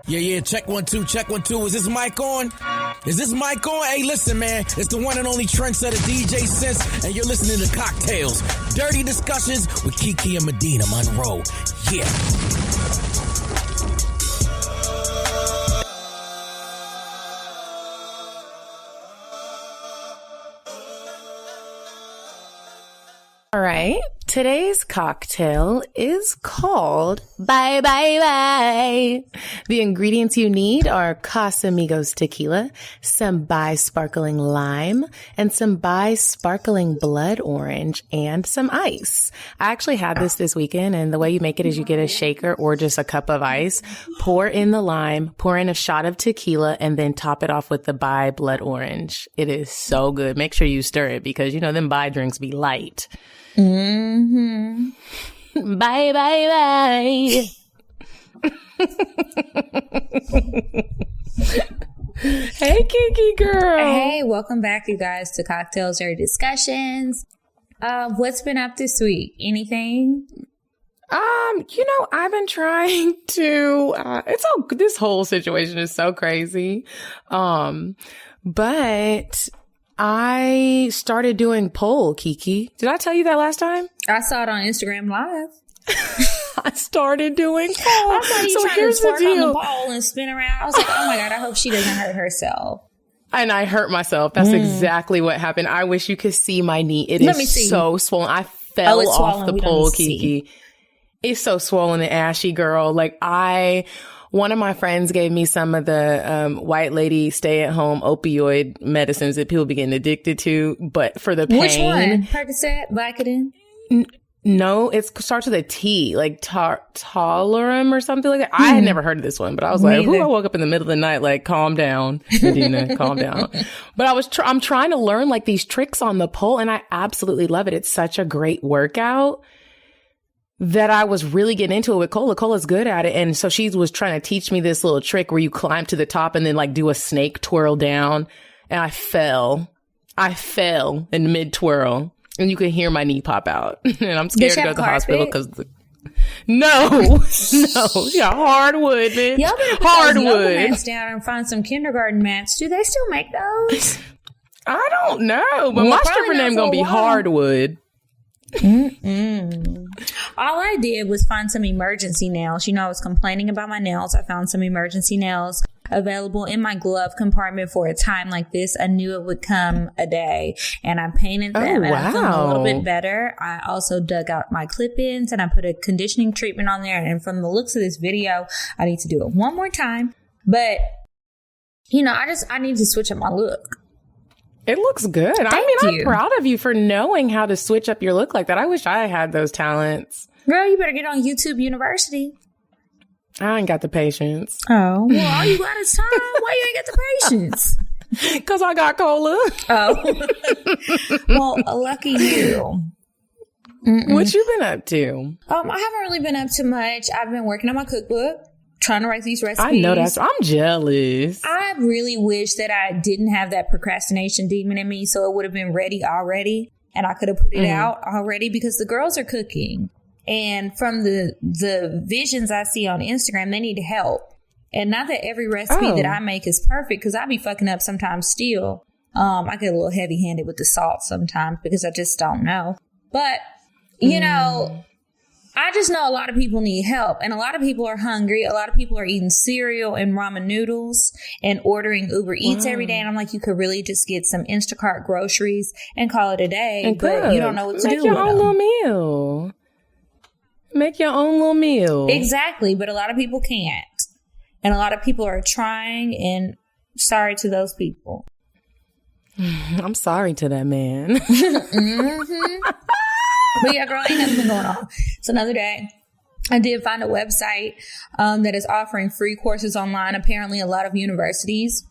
Yeah, check 1 2, check 1 2. Is this mic on? Is this mic on? Hey, listen, man, it's the one and only trendsetter DJ Sense, and you're listening to Cocktails, Dirty Discussions with Kiki and Medina Monroe. Yeah. All right. Today's cocktail is called Bye Bye Bye. The ingredients you need are Casamigos tequila, some Bai sparkling lime, and some Bai sparkling blood orange, and some ice. I actually had this weekend, and the way you make it is you get a shaker or just a cup of ice, pour in the lime, pour in a shot of tequila, and then top it off with the Bai blood orange. It is so good. Make sure you stir it because, you know, them Bai drinks be light. Mm-hmm. Bye, bye, bye. Hey, Kiki girl. Hey, welcome back, you guys, to Cocktails or Discussions. What's been up this week? Anything? I've been trying to, this whole situation is so crazy. But I started doing poll, Kiki. Did I tell you that last time? I saw it on Instagram Live. I started doing poll. I saw you trying to twerk on the ball and spin around. I was like, oh my God, I hope she doesn't hurt herself. And I hurt myself. That's exactly what happened. I wish you could see my knee. It is so swollen. I fell off the pole, Kiki. It's so swollen and ashy, girl. One of my friends gave me some of the white lady stay-at-home opioid medicines that people be getting addicted to, but for the pain. Which one? Percocet? Vicodin? No, it starts with a T, like Tolaram or something like that. I had never heard of this one, but I was like, I woke up in the middle of the night, like, calm down, Medina, calm down. But I'm trying to learn like these tricks on the pole, and I absolutely love it. It's such a great workout that I was really getting into it with Cola. Cola's good at it. And so she was trying to teach me this little trick where you climb to the top and then like do a snake twirl down. And I fell in mid twirl and you could hear my knee pop out. And I'm scared to go to the hospital because No, yeah, hardwood, man. Y'all better put those yoga mats down and find some kindergarten mats. Do they still make those? I don't know, but my stripper name gonna be Hardwood. All I did was find some emergency nails. You know, I was complaining about my nails. I found some emergency nails available in my glove compartment for a time like this. I knew it would come a day, and I painted them, and I'm feeling a little bit better. I also dug out my clip-ins and I put a conditioning treatment on there. And from the looks of this video, I need to do it one more time. But you know, I need to switch up my look. It looks good. I'm proud of you for knowing how to switch up your look like that. I wish I had those talents. Girl, you better get on YouTube University. I ain't got the patience. Oh, well, all you got is time. Why you ain't got the patience? Because I got cola. Oh. Well, lucky you. What you been up to? I haven't really been up to much. I've been working on my cookbook, trying to write these recipes. I know that. I'm jealous. I really wish that I didn't have that procrastination demon in me, so it would have been ready already, and I could have put it out already, because the girls are cooking. And from the visions I see on Instagram, they need help. And not that every recipe that I make is perfect, because I be fucking up sometimes still. I get a little heavy-handed with the salt sometimes because I just don't know. But, you know, I just know a lot of people need help. And a lot of people are hungry. A lot of people are eating cereal and ramen noodles and ordering Uber Eats every day. And I'm like, you could really just get some Instacart groceries and call it a day. But you don't know what to do with them. Make your own little meal. Make your own little meal. Exactly. But a lot of people can't. And a lot of people are trying, and sorry to those people. I'm sorry to that man. But yeah, girl, ain't nothing going on. So another day, I did find a website that is offering free courses online. Apparently, a lot of universities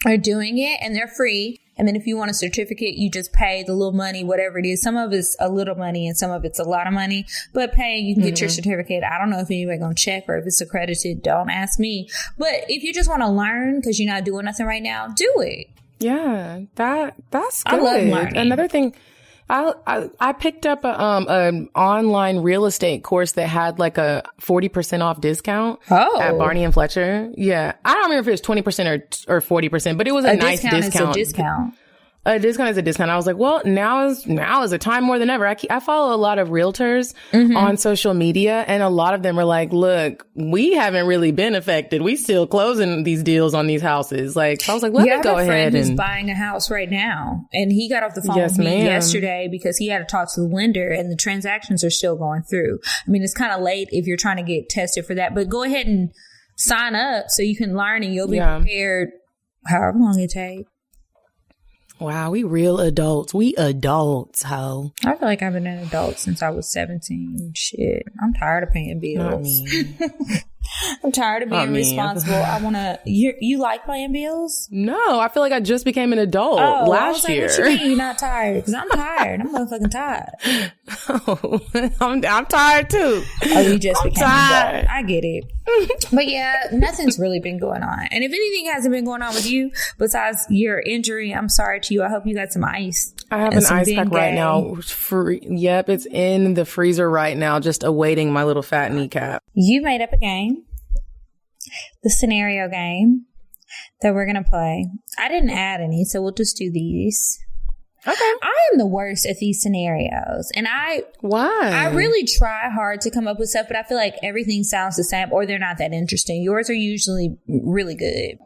are doing it, and they're free. And then if you want a certificate, you just pay the little money, whatever it is. Some of it's a little money and some of it's a lot of money. But pay, you can get your certificate. I don't know if anybody's going to check or if it's accredited. Don't ask me. But if you just want to learn because you're not doing nothing right now, do it. Yeah, that's good. I love learning. I picked up an online real estate course that had like a 40% off discount at Barney and Fletcher. Yeah. I don't remember if it was 20% or 40%, but it was a nice discount. Is a discount. A discount is a discount. I was like, well, now is a time more than ever. I follow a lot of realtors on social media, and a lot of them are like, look, we haven't really been affected. We still closing these deals on these houses. Like, so I was like, let me go ahead. I have a friend who's buying a house right now, and he got off the phone with me yesterday because he had to talk to the lender, and the transactions are still going through. I mean, it's kind of late if you're trying to get tested for that, but go ahead and sign up so you can learn and you'll be prepared however long it takes. Wow, we real adults. We adults, ho. I feel like I've been an adult since I was 17. Shit, I'm tired of paying bills. I'm tired of being responsible. I want to... You like paying bills? No, I feel like I just became an adult last year. What you mean you're not tired? Because I'm tired. I'm motherfucking tired. Oh, I'm tired too. Oh, you just became an adult. I get it. But yeah, nothing's really been going on. And if anything hasn't been going on with you besides your injury, I'm sorry to you. I hope you got some ice. I have an ice pack right now. Yep, it's in the freezer right now, just awaiting my little fat kneecap. You made up a game, the scenario game that we're going to play. I didn't add any, so we'll just do these. Okay. I am the worst at these scenarios. And Why? I really try hard to come up with stuff, but I feel like everything sounds the same or they're not that interesting. Yours are usually really good.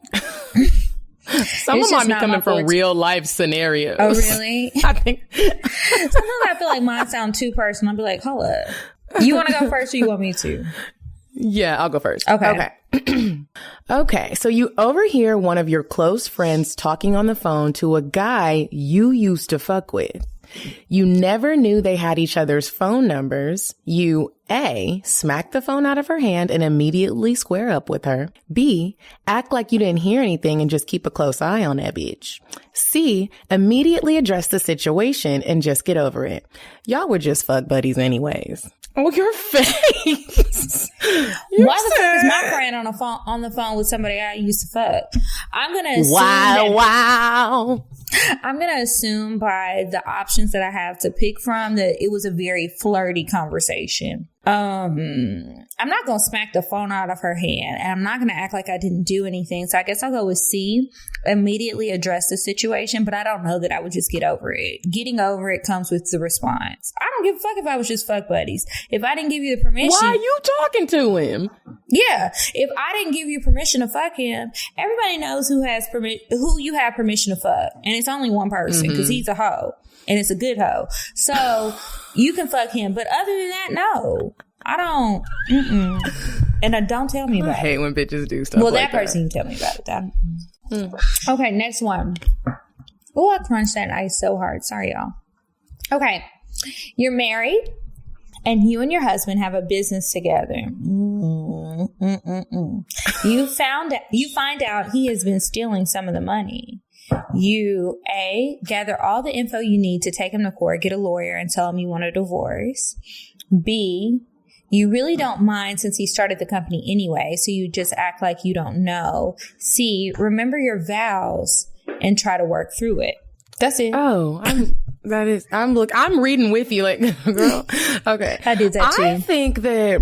Some of mine be coming from real life scenarios. Oh, really? I think. Sometimes I feel like mine sound too personal. I'll be like, hold up. You want to go first or you want me to? Yeah, I'll go first. Okay. Okay, so you overhear one of your close friends talking on the phone to a guy you used to fuck with. You never knew they had each other's phone numbers. You A, smack the phone out of her hand and immediately square up with her. B, act like you didn't hear anything and just keep a close eye on that bitch. C, immediately address the situation and just get over it. Y'all were just fuck buddies anyways. Oh, your face. Why the fuck is my friend on the phone with somebody I used to fuck? I'm going to assume Wow. I'm going to assume by the options that I have to pick from that it was a very flirty conversation. I'm not going to smack the phone out of her hand, and I'm not going to act like I didn't do anything. So I guess I'll go with C, immediately address the situation, but I don't know that I would just get over it. Getting over it comes with the response. I don't give a fuck if I was just fuck buddies. If I didn't give you the permission. Why are you talking to him? Yeah. If I didn't give you permission to fuck him, everybody knows who you have permission to fuck. And it's only one person because he's a hoe. And it's a good hoe. So you can fuck him. But other than that, no. I don't. And don't tell me about it. I hate when bitches do stuff like that. Well, that person can tell me about it. Okay, next one. Oh, I crunched that ice so hard. Sorry, y'all. Okay. You're married and you and your husband have a business together. You find out he has been stealing some of the money. You, A, gather all the info you need to take him to court, get a lawyer, and tell him you want a divorce. B, you really don't mind since he started the company anyway, so you just act like you don't know. C, remember your vows and try to work through it. That's it. Oh, I'm reading with you, like, girl. Okay. I did that too. I think that...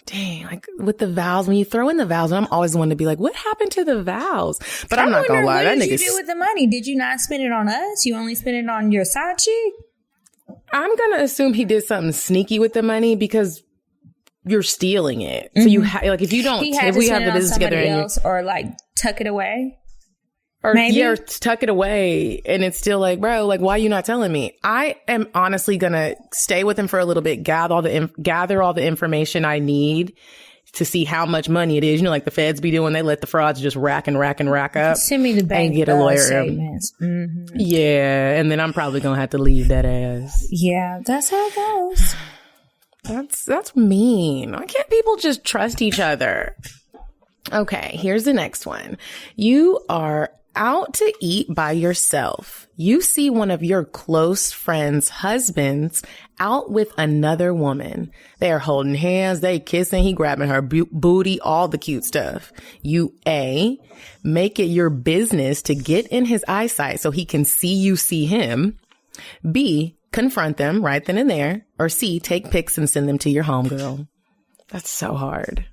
Dang, like with the vows, when you throw in the vows, I'm always wanting to be like, what happened to the vows? But I'm not gonna lie, that nigga. What did you do with the money? Did you not spend it on us? You only spent it on your side chick? I'm gonna assume he did something sneaky with the money because you're stealing it. So you like if you don't, if we have the business together, or like tuck it away. Or maybe? Yeah, or tuck it away. And it's still like, bro, like, why are you not telling me? I am honestly going to stay with him for a little bit, gather all the information I need to see how much money it is. You know, like the feds be doing, they let the frauds just rack up. Send me the bank and get a lawyer statements. Yeah. And then I'm probably going to have to leave that ass. Yeah, that's how it goes. That's mean. Why can't people just trust each other? Okay, here's the next one. You are out to eat by yourself. You see one of your close friends' husbands out with another woman. They are holding hands, they kissing, he grabbing her booty, all the cute stuff. You A, make it your business to get in his eyesight so he can see you see him. B, confront them right then and there, or C, take pics and send them to your homegirl? That's so hard.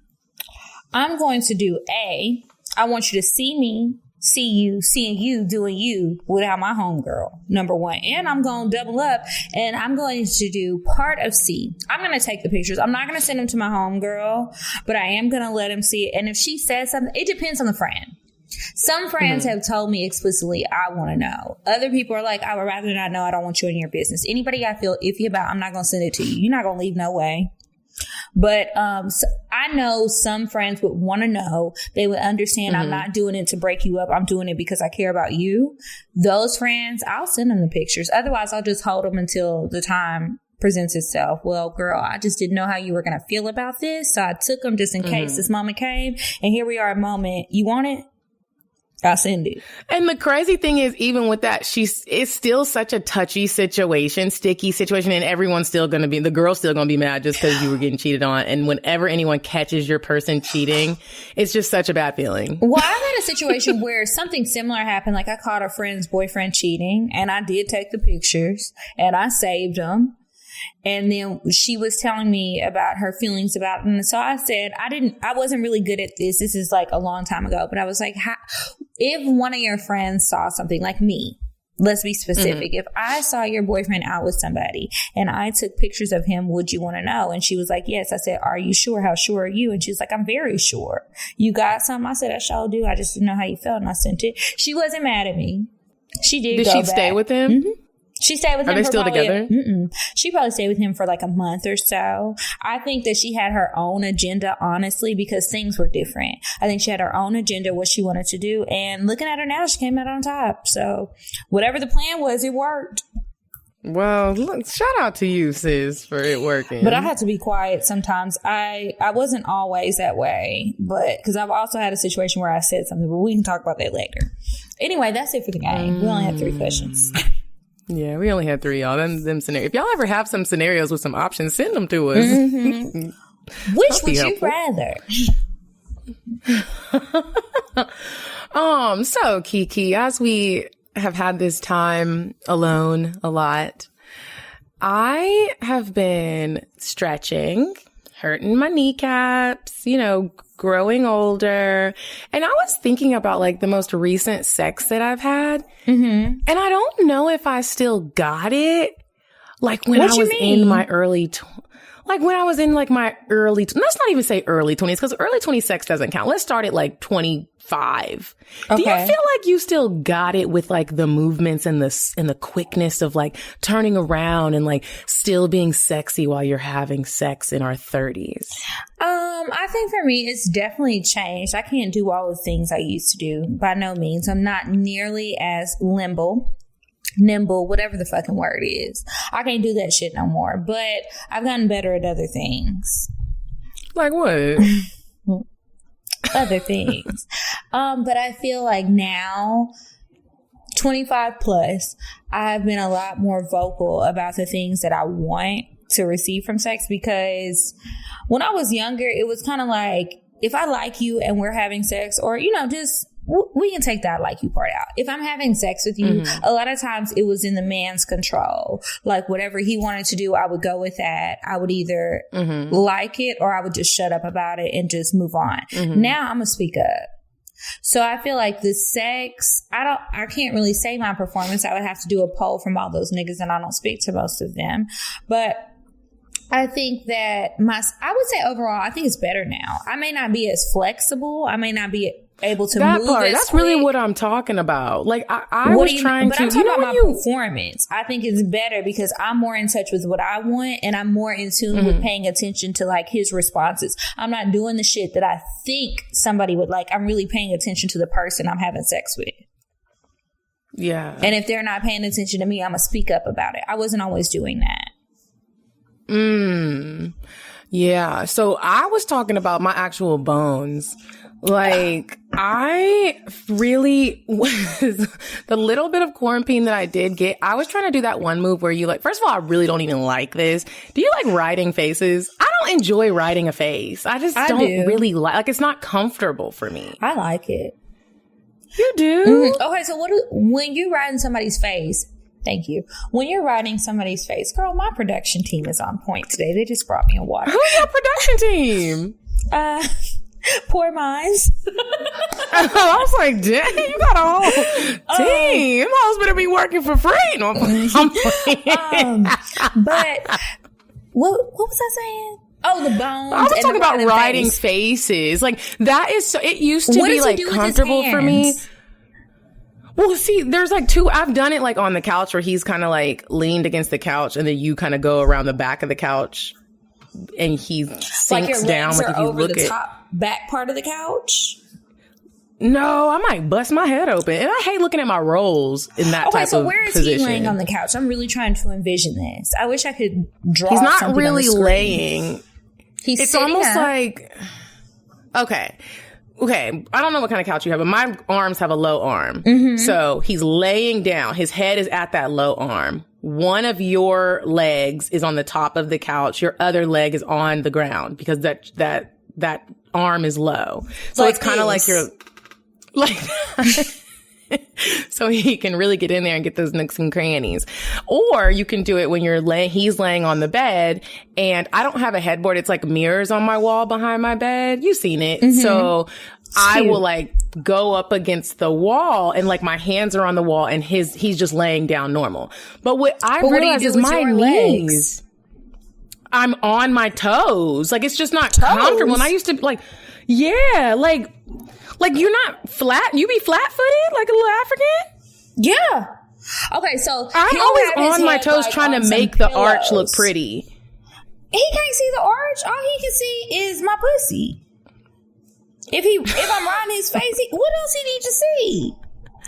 I'm going to do A. I want you to see me, seeing you doing you without my homegirl, number one. And I'm going to double up and I'm going to do part of C. I'm going to take the pictures. I'm not going to send them to my homegirl, but I am going to let him see it. And if she says something, it depends on the friend. Some friends have told me explicitly, I want to know. Other people are like, I would rather not know. I don't want you in your business. Anybody I feel iffy about, I'm not going to send it to you. You're not going to leave no way. But so I know some friends would want to know. They would understand I'm not doing it to break you up. I'm doing it because I care about you. Those friends, I'll send them the pictures. Otherwise, I'll just hold them until the time presents itself. Well, girl, I just didn't know how you were going to feel about this. So I took them just in case this moment came. And here we are, a moment. You want it? I'll send it. And the crazy thing is, even with that, it's still such a touchy situation, sticky situation, and everyone's still going to be, the girl's still going to be mad just because you were getting cheated on. And whenever anyone catches your person cheating, it's just such a bad feeling. Well, I've had a situation where something similar happened. Like I caught a friend's boyfriend cheating, and I did take the pictures and I saved them. And then she was telling me about her feelings about it. And so I said, I wasn't really good at this. This is like a long time ago. But I was like, if one of your friends saw something like me, let's be specific. If I saw your boyfriend out with somebody and I took pictures of him, would you want to know? And she was like, yes. I said, are you sure? How sure are you? And she was like, I'm very sure. You got something? I said, I sure do. I just didn't know how you felt. And I sent it. She wasn't mad at me. She did. Did go she back. Stay with him? Mm-hmm. She stayed with him. Are they still together? She probably stayed with him for like a month or so. I think that she had her own agenda, honestly, because things were different. I think she had her own agenda, what she wanted to do. And looking at her now, she came out on top. So whatever the plan was, it worked. Well, look, shout out to you, sis, for it working. But I had to be quiet sometimes. I wasn't always that way, but because I've also had a situation where I said something, but we can talk about that later. Anyway, that's it for the game. We only have 3 questions. Yeah, we only had 3, y'all. Them scenarios. If y'all ever have some scenarios with some options, send them to us. Which would you rather? So Kiki, as we have had this time alone a lot, I have been stretching, hurting my kneecaps, growing older. And I was thinking about like the most recent sex that I've had. And I don't know if I still got it. Like when I was in my early, let's not even say early 20s, because early 20 sex doesn't count. Let's start at like 25. Okay. Do you feel like you still got it with like the movements and the quickness of like turning around and like still being sexy while you're having sex in our 30s? I think for me, it's definitely changed. I can't do all the things I used to do. By no means. I'm not nearly as nimble, whatever the fucking word is. I can't do that shit no more. But I've gotten better at other things. Like what? Other things. But I feel like now, 25 plus, I've been a lot more vocal about the things that I want to receive from sex, because when I was younger, it was kind of like, if I like you and we're having sex, or, just, we can take that like you part out. If I'm having sex with you, a lot of times it was in the man's control. Like whatever he wanted to do, I would go with that. I would either like it or I would just shut up about it and just move on. Now I'm gonna speak up. So I feel like the sex, I can't really say my performance. I would have to do a poll from all those niggas, and I don't speak to most of them. But I think that I would say overall, I think it's better now. I may not be as flexible. I may not be able to move as that's quick. Really what I'm talking about. Like I was trying to, but I'm talking about my performance. I think it's better because I'm more in touch with what I want, and I'm more in tune with paying attention to like his responses. I'm not doing the shit that I think somebody would like. I'm really paying attention to the person I'm having sex with. Yeah. And if they're not paying attention to me, I'm gonna speak up about it. I wasn't always doing that. Yeah. So I was talking about my actual bones. Like, I really was, the little bit of quarantine that I did get, I was trying to do that one move where you like, first of all, I really don't even like this. Do you like writing faces? I don't enjoy writing a face. I don't really like, it's not comfortable for me. I like it. You do? Okay, so when you write in somebody's face, Thank you. When you're riding somebody's face, girl, my production team is on point today. They just brought me a water. Who's your production team? Poor Minds. I was like, dang, you got a whole team. Hoes better be working for free. No, I'm playing. But what was I saying? Oh, the bones. I was talking about riding faces. Like, that is so, it used to be like comfortable for me. Well, see, there's like two. I've done it like on the couch where he's kind of like leaned against the couch and then you kind of go around the back of the couch and he sinks like your down. legs Like are if you over look the at top back part of the couch. No, I might bust my head open. And I hate looking at my rolls in that type of position. So where is he laying on the couch? I'm really trying to envision this. I wish I could draw. He's not really laying. It's almost like, okay. I don't know what kind of couch you have, but my arms have a low arm. Mm-hmm. So he's laying down. His head is at that low arm. One of your legs is on the top of the couch. Your other leg is on the ground because that arm is low. So like it's kind of like you're like, so he can really get in there and get those nooks and crannies. Or you can do it when he's laying on the bed and I don't have a headboard. It's like mirrors on my wall behind my bed. You've seen it. Mm-hmm. So I will like go up against the wall and like my hands are on the wall and he's just laying down normal. But what I realize is my knees, I'm on my toes. Like it's just not comfortable. And I used to like, yeah, like you're not flat. You be flat footed like a little African. Yeah. Okay. So I'm always on my toes trying to make the arch look pretty. He can't see the arch. All he can see is my pussy. If I'm riding his face, what else he need to see?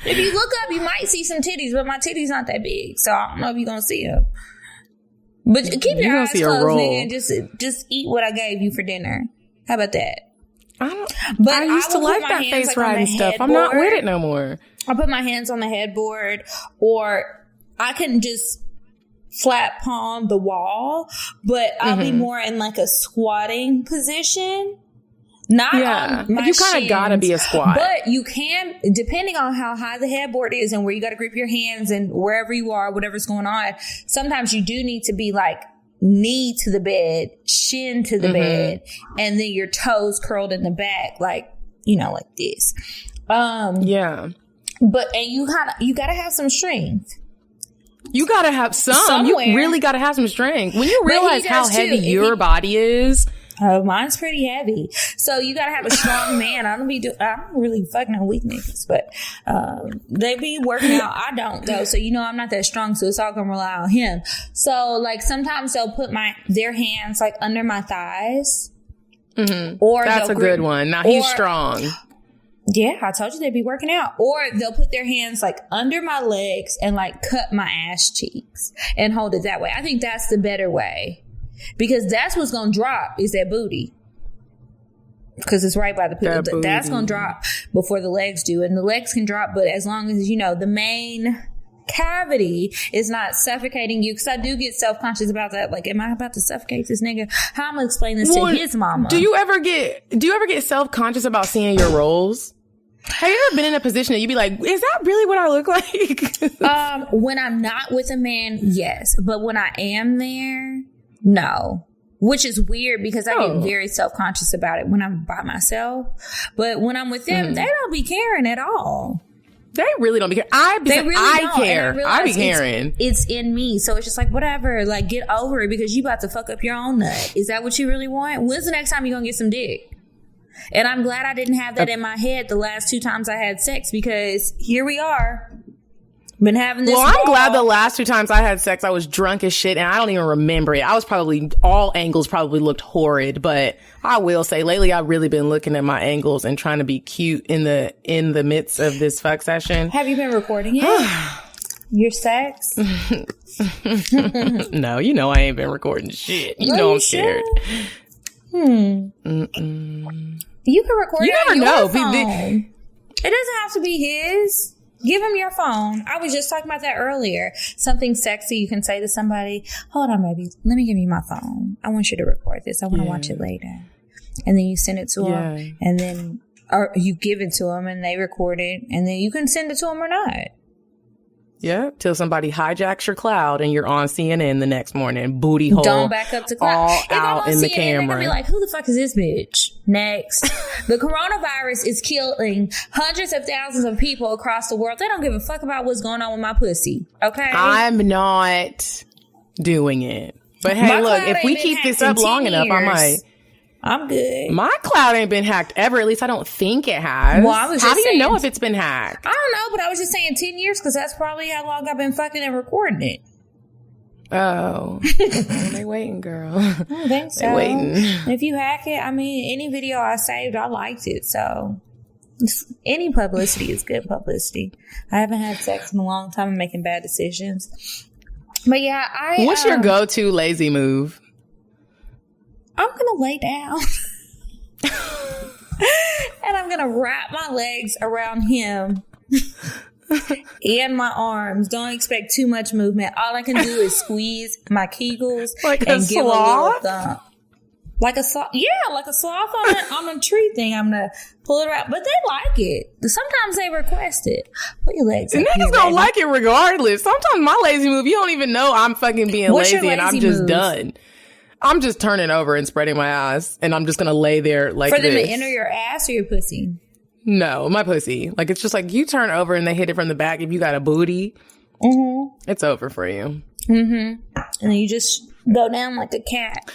If you look up, you might see some titties, but my titties not that big, so I don't know if you're gonna see them. But keep your eyes closed, nigga, and just eat what I gave you for dinner. How about that? I used to like that face riding stuff. I'm not with it no more. I put my hands on the headboard, or I can just flat palm the wall, but I'll be more in like a squatting position. Not on my you kind of gotta be a squat, but you can, depending on how high the headboard is and where you got to grip your hands and wherever you are, whatever's going on. Sometimes you do need to be like knee to the bed, shin to the bed, and then your toes curled in the back, like like this. Yeah. But and you gotta have some strength. You gotta have some. Somewhere. You really gotta have some strength when you realize how heavy your body is. Oh, mine's pretty heavy. So you gotta have a strong man. I don't really fucking no weak niggas, but they be working out. I don't though. So I'm not that strong, so it's all gonna rely on him. So like sometimes they'll put their hands like under my thighs. Mm-hmm. Or that's a good one. Now he's strong. Yeah, I told you they'd be working out. Or they'll put their hands like under my legs and like cut my ass cheeks and hold it that way. I think that's the better way. Because that's what's going to drop is that booty. Because it's right by the pool. That's going to drop before the legs do. And the legs can drop, but as long as, the main cavity is not suffocating you. Because I do get self-conscious about that. Like, am I about to suffocate this nigga? How am I going to explain this to his mama? Do you ever get self-conscious about seeing your rolls? Have you ever been in a position that you'd be like, is that really what I look like? When I'm not with a man, yes. But when I am there, no. Which is weird because I get very self-conscious about it when I'm by myself. But when I'm with them, they don't be caring at all. They really don't be caring. I care. I be caring. It's in me. So it's just like, whatever. Like, get over it because you about to fuck up your own nut. Is that what you really want? When's the next time you're going to get some dick? And I'm glad I didn't have that in my head the last 2 times I had sex because here we are. Been having this. Well, I'm glad the last 2 times I had sex, I was drunk as shit and I don't even remember it. I was all angles probably looked horrid, but I will say lately I've really been looking at my angles and trying to be cute in the midst of this fuck session. Have you been recording it? Your sex? No, I ain't been recording shit. I'm scared. You can record it on your phone. It doesn't have to be his. Give him your phone. I was just talking about that earlier. Something sexy you can say to somebody. Hold on, baby. Let me give you my phone. I want you to record this. I want to watch it later. And then you send it to them. And then or you give it to them and they record it. And then you can send it to them or not. Yep. Till somebody hijacks your cloud and you're on CNN the next morning. Booty hole. Don't back up to cloud. All if I'm out on in the CNN, camera. they're gonna be like, who the fuck is this bitch? Next. The coronavirus is killing hundreds of thousands of people across the world. They don't give a fuck about what's going on with my pussy. Okay? I'm not doing it. But hey, My look, cloud if ain't we been keep hacked this in up long 10 enough, I years. might. I'm good. My cloud ain't been hacked ever. At least I don't think it has. Well, I was How just do you saying- know if it's been hacked? I don't know, but I was just saying 10 years because that's probably how long I've been fucking and recording it. Oh. They waiting, girl. I don't think so. They waiting. If you hack it, I mean, any video I saved, I liked it. So any publicity is good publicity. I haven't had sex in a long time. I'm making bad decisions. But yeah, What's your go-to lazy move? I'm going to lay down. And I'm going to wrap my legs around him and my arms. Don't expect too much movement. All I can do is squeeze my kegels Like and a give sloth? a little thump. Like a sloth. Yeah, like a sloth on a tree thing. I'm going to pull it around. But they like it. Sometimes they request it. Put your legs up here, Niggas don't baby. like it regardless. Sometimes my lazy move, you don't even know I'm fucking being What's lazy your and I'm lazy just move? done. I'm just turning over and spreading my eyes and I'm just going to lay there like For them this. to enter your ass or your pussy? No, my pussy. Like, it's just like you turn over and they hit it from the back. If you got a booty, it's over for you. And then you just go down like a cat.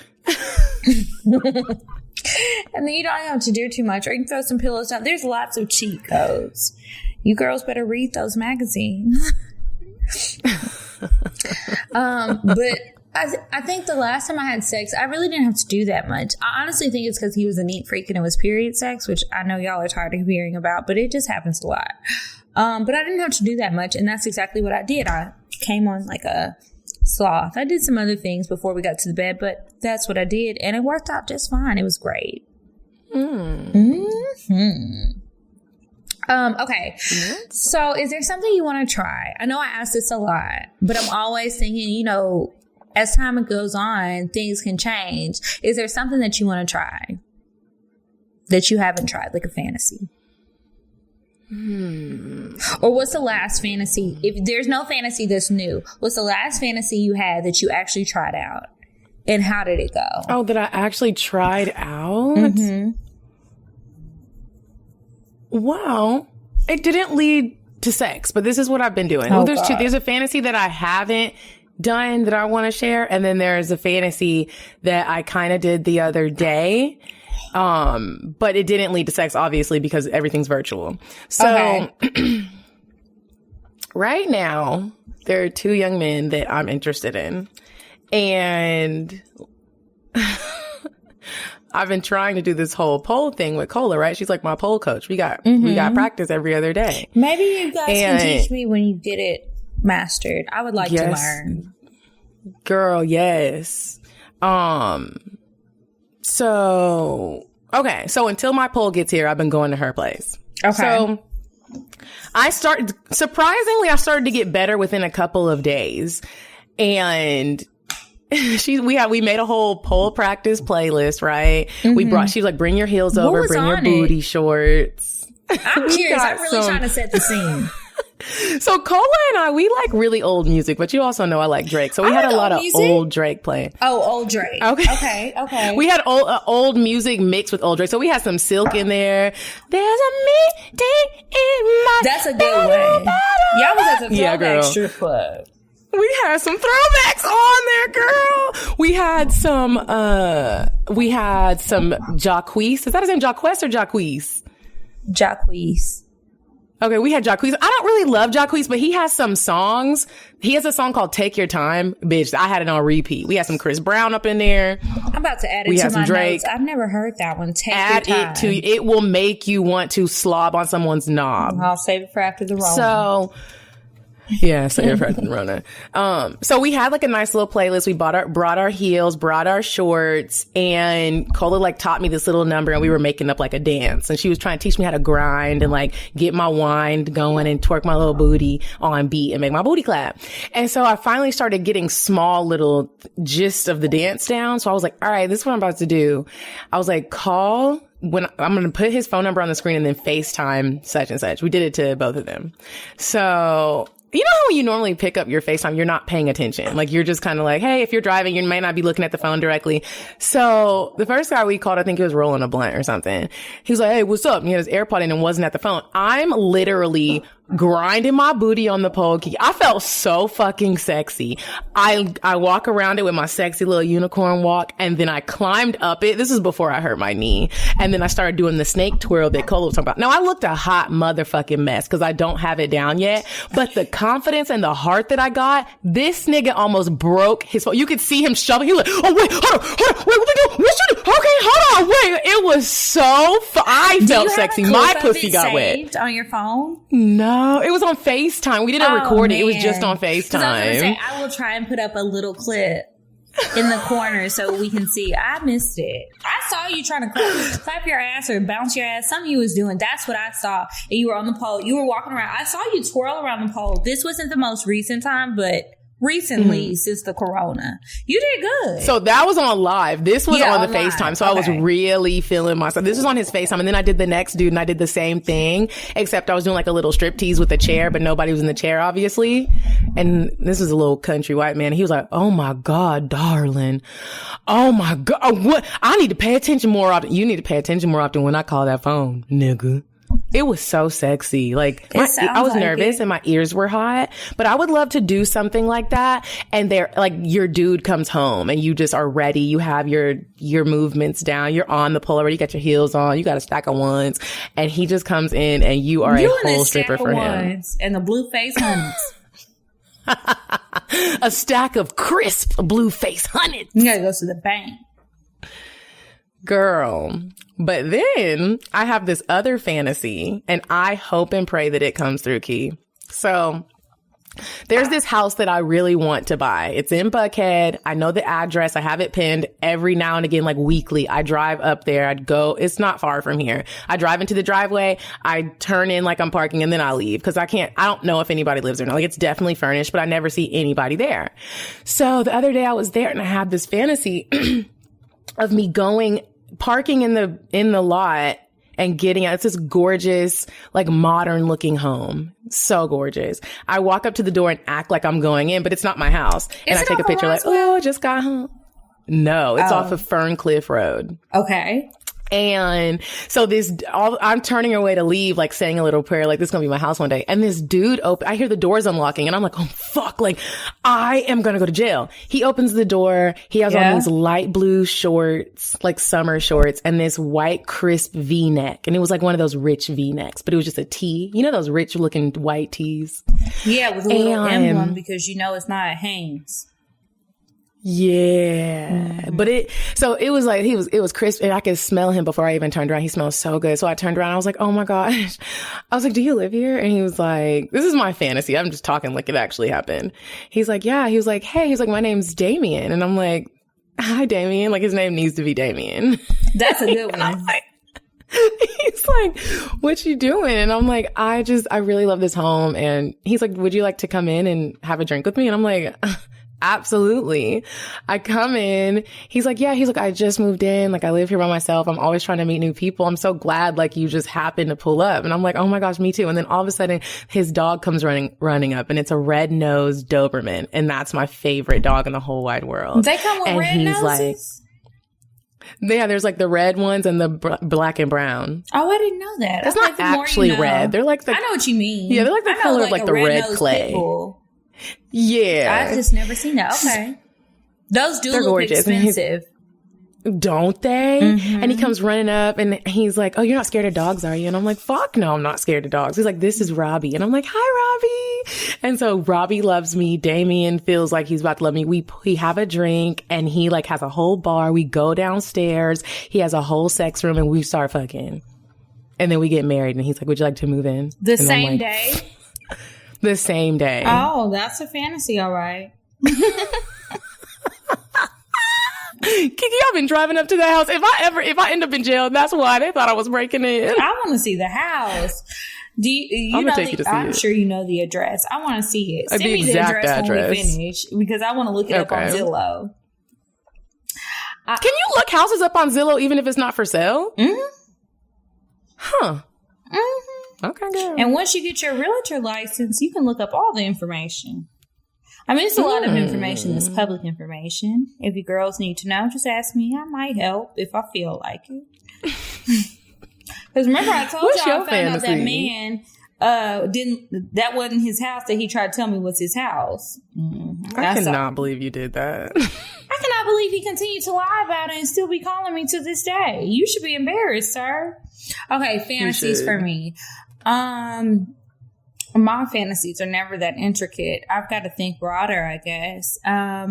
And then you don't have to do too much. Or you can throw some pillows down. There's lots of cheat codes. You girls better read those magazines. But I think the last time I had sex, I really didn't have to do that much. I honestly think it's because he was a neat freak and it was period sex, which I know y'all are tired of hearing about, but it just happens a lot. But I didn't have to do that much, and that's exactly what I did. I came on like a sloth. I did some other things before we got to the bed, but that's what I did, and it worked out just fine. It was great. Okay. So is there something you want to try? I know I ask this a lot, but I'm always thinking, you know, as time goes on, things can change. Is there something that you want to try that you haven't tried, like a fantasy? Or what's the last fantasy? If there's no fantasy that's new, what's the last fantasy you had that you actually tried out? And how did it go? Oh, that I actually tried out? Wow. It didn't lead to sex, but this is what I've been doing. Oh, there's God. there's a fantasy that I haven't done that I want to share. And then there's a fantasy that I kind of did the other day. But it didn't lead to sex, obviously, because everything's virtual. So right now, there are two young men that I'm interested in. And I've been trying to do this whole pole thing with Cola, right? She's like my pole coach. We got practice every other day. Maybe you guys can teach me when you get it mastered. I would like to learn. Girl, yes. So until my pole gets here, I've been going to her place. Okay. So I started to get better within a couple of days. And we made a whole pole practice playlist, right? She's like, bring your heels over, bring your booty shorts. I'm curious. I'm really trying to set the scene. So Cola and we like really old music, but you also know I like Drake. So we had a lot of old Drake playing. Oh, old Drake. Okay. We had old music mixed with old Drake. So we had some Silk in there. There's a meeting in my That's a good one. Y'all was at the throwback strip club. We had some throwbacks on there, girl. We had some Jacquees. Is that his name? Jacquees or Jacquees? Jacquees. Okay, we had Jacquees. I don't really love Jacquees, but he has some songs. He has a song called Take Your Time. Bitch, I had it on repeat. We had some Chris Brown up in there. I'm about to add it to my notes. I've never heard that one. Take Your Time. It will make you want to slob on someone's knob. I'll save it for after the Rona. So so we had like a nice little playlist. We brought our heels, brought our shorts, and Cola like taught me this little number, and we were making up like a dance. And she was trying to teach me how to grind and like get my wind going and twerk my little booty on beat and make my booty clap. And so I finally started getting small little gist of the dance down. So I was like, all right, this is what I'm about to do. I was like, when I'm going to put his phone number on the screen and then FaceTime such and such. We did it to both of them. So you know how when you normally pick up your FaceTime, you're not paying attention. Like, you're just kind of like, hey, if you're driving, you might not be looking at the phone directly. So the first guy we called, I think he was rolling a blunt or something. He was like, hey, what's up? And he had his AirPod in and wasn't at the phone. I'm literally grinding my booty on the pole key. I felt so fucking sexy. I walk around it with my sexy little unicorn walk, and then I climbed up it. This is before I hurt my knee. And then I started doing the snake twirl that Cole was talking about. Now, I looked a hot motherfucking mess because I don't have it down yet. But the confidence and the heart that I got, this nigga almost broke his phone. You could see him shoving. He was like, oh, wait, hold on, wait, what the hell? What's you do? Okay, hold on, wait. It was so I felt sexy. My pussy got wet. On your phone? No, it was on FaceTime. We didn't record it. It was just on FaceTime. I will try and put up a little clip in the corner so we can see. I missed it. I saw you trying to clap your ass or bounce your ass. Something you was doing. That's what I saw. And you were on the pole. You were walking around. I saw you twirl around the pole. This wasn't the most recent time, but recently since the corona. You did good. So that was on live. This was on the FaceTime. So I was really feeling myself. This was on his FaceTime. And then I did the next dude and I did the same thing, except I was doing like a little striptease with a chair, but nobody was in the chair, obviously. And this was a little country white man. He was like, oh my God, darling. Oh my God. What? I need to pay attention more often. You need to pay attention more often when I call that phone, nigga. It was so sexy. Like, I was nervous and my ears were hot, but I would love to do something like that. And there, like, your dude comes home and you just are ready. You have your movements down. You're on the pole already. You got your heels on. You got a stack of ones. And he just comes in and you are a whole stripper for him. And the blue face honeys. A stack of crisp blue face honeys. You gotta go to the bank. Girl. But then I have this other fantasy and I hope and pray that it comes through, Key. So there's this house that I really want to buy. It's in Buckhead. I know the address. I have it pinned. Every now and again, like weekly, I drive up there. I'd go. It's not far from here. I drive into the driveway. I turn in like I'm parking and then I leave because I don't know if anybody lives there. Like, it's definitely furnished, but I never see anybody there. So the other day I was there and I had this fantasy of me parking in the lot and getting out. It's this gorgeous, like, modern looking home. So gorgeous. I walk up to the door and act like I'm going in, but it's not my house. And I take a picture like, oh, just got home. No, it's off of Ferncliff Road. Okay. And so I'm turning away to leave, like saying a little prayer, like this is going to be my house one day. And this dude I hear the doors unlocking and I'm like, oh fuck, like I am going to go to jail. He opens the door. He has on these light blue shorts, like summer shorts, and this white crisp V-neck. And it was like one of those rich V-necks, but it was just a tee. You know, those rich looking white tees? Yeah, with a little emblem because you know it's not a Hanes. Yeah. But it was like, it was crisp and I could smell him before I even turned around. He smelled so good. So I turned around. I was like, oh my gosh. I was like, do you live here? And he was like, this is my fantasy. I'm just talking like it actually happened. He's like, yeah. He was like, hey, he's like, my name's Damien. And I'm like, hi, Damien. Like, his name needs to be Damien. That's a good one. He's like, what you doing? And I'm like, I really love this home. And he's like, would you like to come in and have a drink with me? And I'm like, absolutely. I come in. He's like, yeah. He's like, I just moved in. Like, I live here by myself. I'm always trying to meet new people. I'm so glad, like, you just happened to pull up. And I'm like, oh my gosh, me too. And then all of a sudden, his dog comes running up, and it's a red-nosed Doberman. And that's my favorite dog in the whole wide world. They come with red noses? Yeah, there's like the red ones and the black and brown. Oh, I didn't know that. It's not actually red. They're like I know what you mean. Yeah, they're like the color of like the red clay. Pitbull. Yeah. I've just never seen that. Okay. Those do look gorgeous. Expensive. Don't they? Mm-hmm. And he comes running up and he's like, oh, you're not scared of dogs, are you? And I'm like, fuck no, I'm not scared of dogs. He's like, this is Robbie. And I'm like, hi, Robbie. And so Robbie loves me. Damien feels like he's about to love me. We have a drink and he like has a whole bar. We go downstairs. He has a whole sex room and we start fucking. And then we get married and he's like, would you like to move in? The same day? The same day. Oh, that's a fantasy, all right. Kiki, I've been driving up to the house. If I end up in jail, that's why they thought I was breaking in. I want to see the house. Do you know I'm sure you know the address. I want to see it. Send me the address when we finish because I want to look it up on Zillow. Can you look houses up on Zillow even if it's not for sale? Mm-hmm. Huh. Mm-hmm. Okay, girl. And once you get your realtor license, you can look up all the information. I mean, it's a lot of information that's public information. If you girls need to know, just ask me. I might help if I feel like it. Because remember, I told y'all I found out that man that wasn't his house, that he tried to tell me was his house. I cannot believe you did that. I cannot believe he continued to lie about it and still be calling me to this day. You should be embarrassed, sir. Okay, fantasies for me. My fantasies are never that intricate. I've got to think broader, I guess. I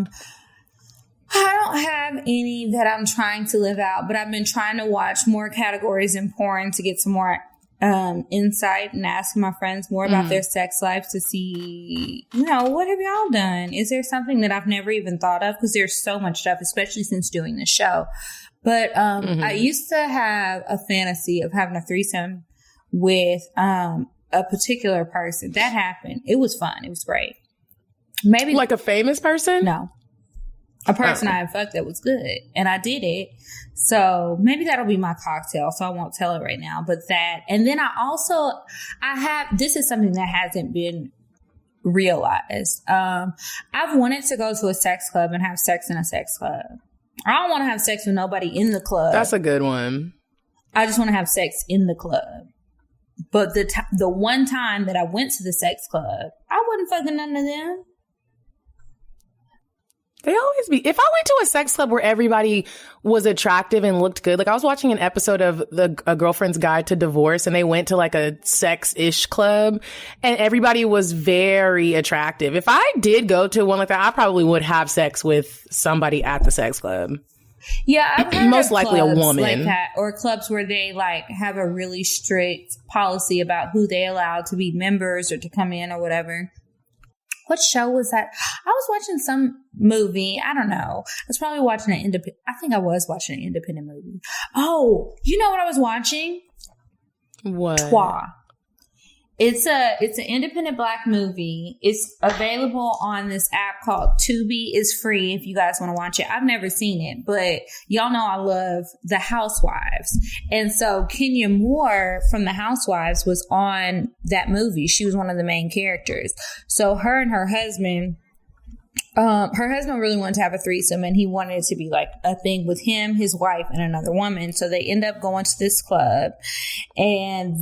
don't have any that I'm trying to live out, but I've been trying to watch more categories in porn to get some more insight and asking my friends more about their sex lives to see, what have y'all done? Is there something that I've never even thought of? Because there's so much stuff, especially since doing the show. But I used to have a fantasy of having a threesome with a particular person. That happened. It was fun. It was great. Maybe like a famous person? No. A person I had fucked that was good. And I did it. So maybe that'll be my cocktail. So I won't tell it right now. But that. And then this is something that hasn't been realized. I've wanted to go to a sex club and have sex in a sex club. I don't want to have sex with nobody in the club. That's a good one. I just want to have sex in the club. But the one time that I went to the sex club, I wasn't fucking none of them. They always be. If I went to a sex club where everybody was attractive and looked good, like I was watching an episode of A Girlfriend's Guide to Divorce, and they went to like a sex-ish club, and everybody was very attractive. If I did go to one like that, I probably would have sex with somebody at the sex club. Yeah, I've heard most of likely a woman, like that, or clubs where they like have a really strict policy about who they allow to be members or to come in or whatever. What show was that? I was watching some movie. I don't know. I was probably watching an independent. I think I was watching an independent movie. Oh, you know what I was watching? What? Twa. It's an independent Black movie. It's available on this app called Tubi. It's free if you guys want to watch it. I've never seen it, but y'all know I love The Housewives. And so Kenya Moore from The Housewives was on that movie. She was one of the main characters. So her and her husband really wanted to have a threesome, and he wanted it to be like a thing with him, his wife, and another woman. So they end up going to this club, and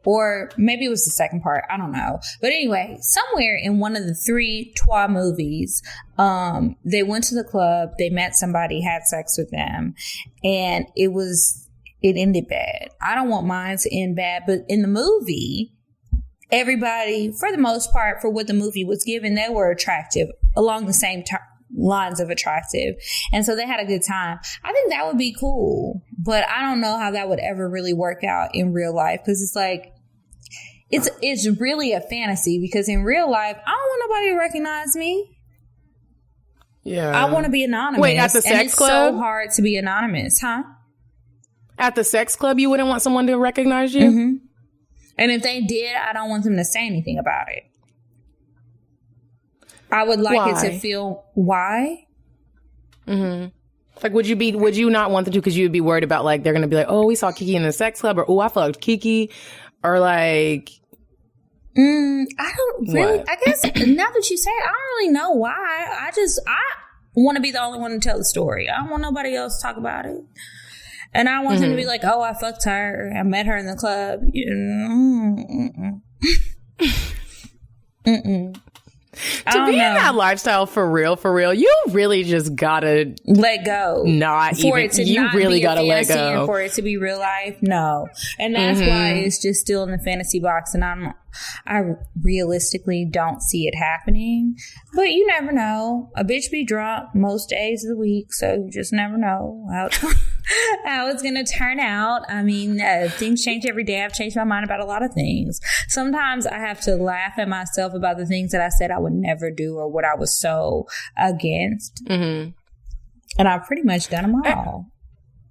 or maybe it was the second part, I don't know. But anyway, somewhere in one of the 3 Twa movies, they went to the club, they met somebody, had sex with them, and it ended bad. I don't want mine to end bad, but in the movie, everybody, for the most part, for what the movie was given, they were attractive along the same lines of attractive. And so they had a good time. I think that would be cool, but I don't know how that would ever really work out in real life, because it's like, it's really a fantasy, because in real life, I don't want nobody to recognize me. Yeah. I want to be anonymous. Wait, at the sex club? It's so hard to be anonymous, huh? At the sex club, you wouldn't want someone to recognize you? Mm-hmm. And if they did, I don't want them to say anything about it. I would like it to feel why. Mm-hmm. Like, would you not want them to, because you would be worried about, like, they're going to be like, oh, we saw Kiki in the sex club, or, oh, I fucked Kiki, or like. I don't really, I guess now that you say it, I don't really know why. I want to be the only one to tell the story. I don't want nobody else to talk about it. And I want them to be like, oh, I fucked her. I met her in the club. To be in that lifestyle for real, you really just gotta let go. You really gotta let go. And for it to be real life, no. And that's why it's just still in the fantasy box, and I realistically don't see it happening. But you never know. A bitch be drunk most days of the week, so you just never know how it's gonna turn out. I mean, things change every day. I've changed my mind about a lot of things. Sometimes I have to laugh at myself about the things that I said I would never do, or what I was so against. And I've pretty much done them all.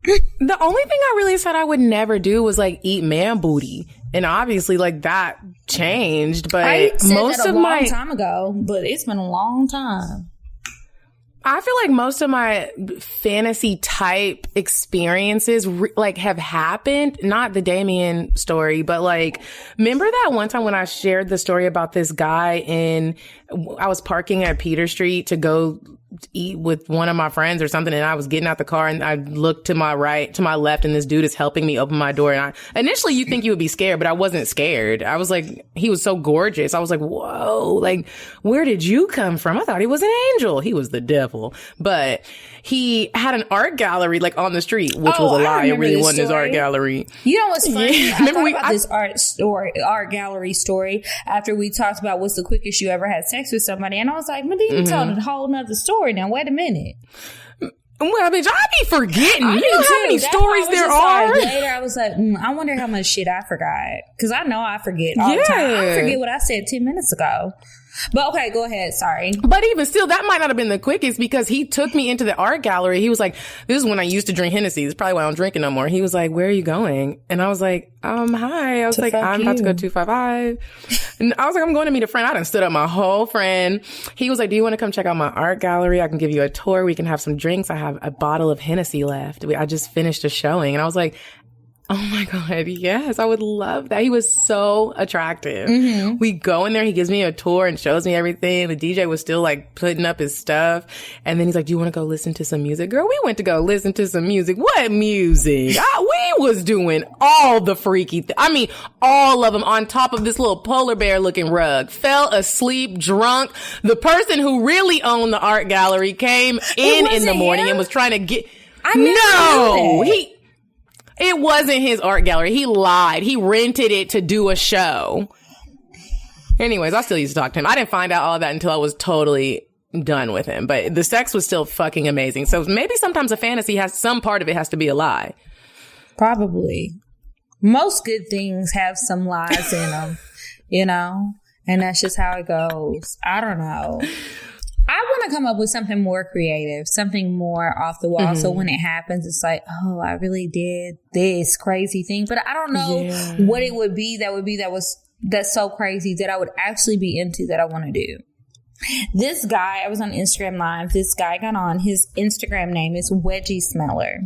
The only thing I really said I would never do was like eat man booty, and obviously like that changed. But I said most that a long time ago, but it's been a long time. I feel like most of my fantasy type experiences have happened, not the Damien story, but like, remember that one time when I shared the story about this guy I was parking at Peter Street to go eat with one of my friends or something, and I was getting out the car and I looked to my left, and this dude is helping me open my door. And initially you think you would be scared, but I wasn't scared. I was like, he was so gorgeous. I was like, whoa, like, where did you come from? I thought he was an angel. He was the devil. But he had an art gallery like on the street, which was a lie. It really wasn't his art gallery. You know what's funny? Yeah. I thought about this art gallery story after we talked about what's the quickest you ever had sex with somebody, and I was like, Medina told a whole nother story. Now wait a minute. Well, bitch, I be forgetting. You know how many stories there are? Like, later, I was like, I wonder how much shit I forgot, because I know I forget all the time. I forget what I said 10 minutes ago. But okay, go ahead. Sorry. But even still, that might not have been the quickest, because he took me into the art gallery. He was like, this is when I used to drink Hennessy. This is probably why I don't drink it no more. He was like, where are you going? And I was like, hi. I was like, I'm about to go 255. And I was like, I'm going to meet a friend. I done stood up my whole friend. He was like, do you want to come check out my art gallery? I can give you a tour. We can have some drinks. I have a bottle of Hennessy left. I just finished a showing. And I was like, oh my God, yes, I would love that. He was so attractive. Mm-hmm. We go in there, he gives me a tour and shows me everything. The DJ was still like putting up his stuff. And then he's like, do you want to go listen to some music? Girl, we went to go listen to some music. What music? We was doing all the freaky all of them on top of this little polar bear looking rug. Fell asleep, drunk. The person who really owned the art gallery came in the morning and was trying to get... It wasn't his art gallery. He lied. He rented it to do a show. Anyways, I still used to talk to him. I didn't find out all of that until I was totally done with him. But the sex was still fucking amazing. So maybe sometimes a fantasy some part of it has to be a lie. Probably. Most good things have some lies in them, and that's just how it goes. I don't know. I want to come up with something more creative, something more off the wall. Mm-hmm. So when it happens, it's like, oh, I really did this crazy thing. But I don't know what it would be that's so crazy that I would actually be into, that I want to do. This guy, I was on Instagram Live. This guy got on. His Instagram name is Wedgie Smeller.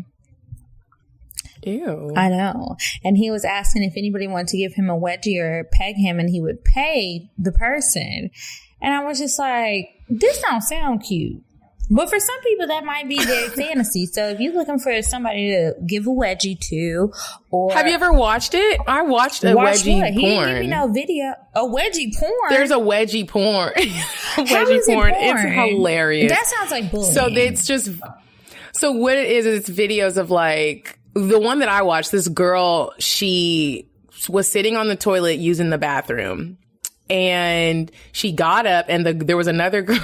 Ew. I know. And he was asking if anybody wanted to give him a wedgie or peg him, and he would pay the person. And I was just like, this don't sound cute. But for some people, that might be their fantasy. So if you're looking for somebody to give a wedgie to, or... Have you ever watched it? I watched a wedgie porn. He didn't give me no video. A wedgie porn? There's a wedgie porn. Wedgie porn. It's hilarious. That sounds like bullying. So it's just... So what it is it's videos of like... The one that I watched, this girl, she was sitting on the toilet using the bathroom. And she got up, and there was another girl.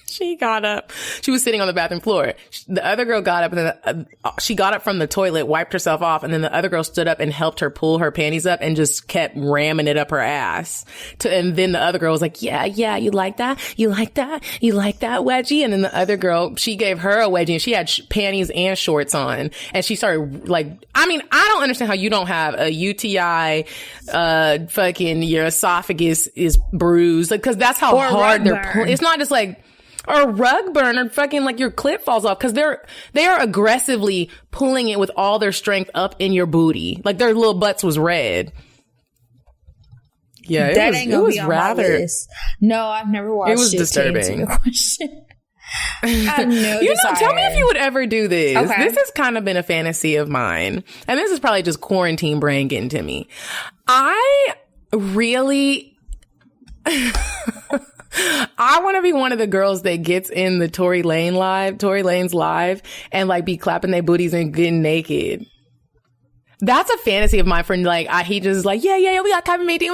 She got up. She was sitting on the bathroom floor. The other girl got up, and then she got up from the toilet, wiped herself off, and then the other girl stood up and helped her pull her panties up and just kept ramming it up her ass. And then the other girl was like, yeah, you like that? You like that? You like that wedgie? And then the other girl, she gave her a wedgie, and she had panties and shorts on. And she started like, I don't understand how you don't have a UTI, fucking your esophagus is bruised. Like, cause that's how hard they're pulling. It's not just like, or a rug burn, or fucking like your clit falls off, because they are aggressively pulling it with all their strength up in your booty. Like their little butts was red. Yeah, it was rather. My list. No, I've never watched it. It was disturbing. I have no desire. Tell me if you would ever do this. Okay. This has kind of been a fantasy of mine, and this is probably just quarantine brain getting to me. I really. I want to be one of the girls that gets in the Tory Lane's live, and like be clapping their booties and getting naked. That's a fantasy of mine. For like, he just like, yeah, we got coffee meeting,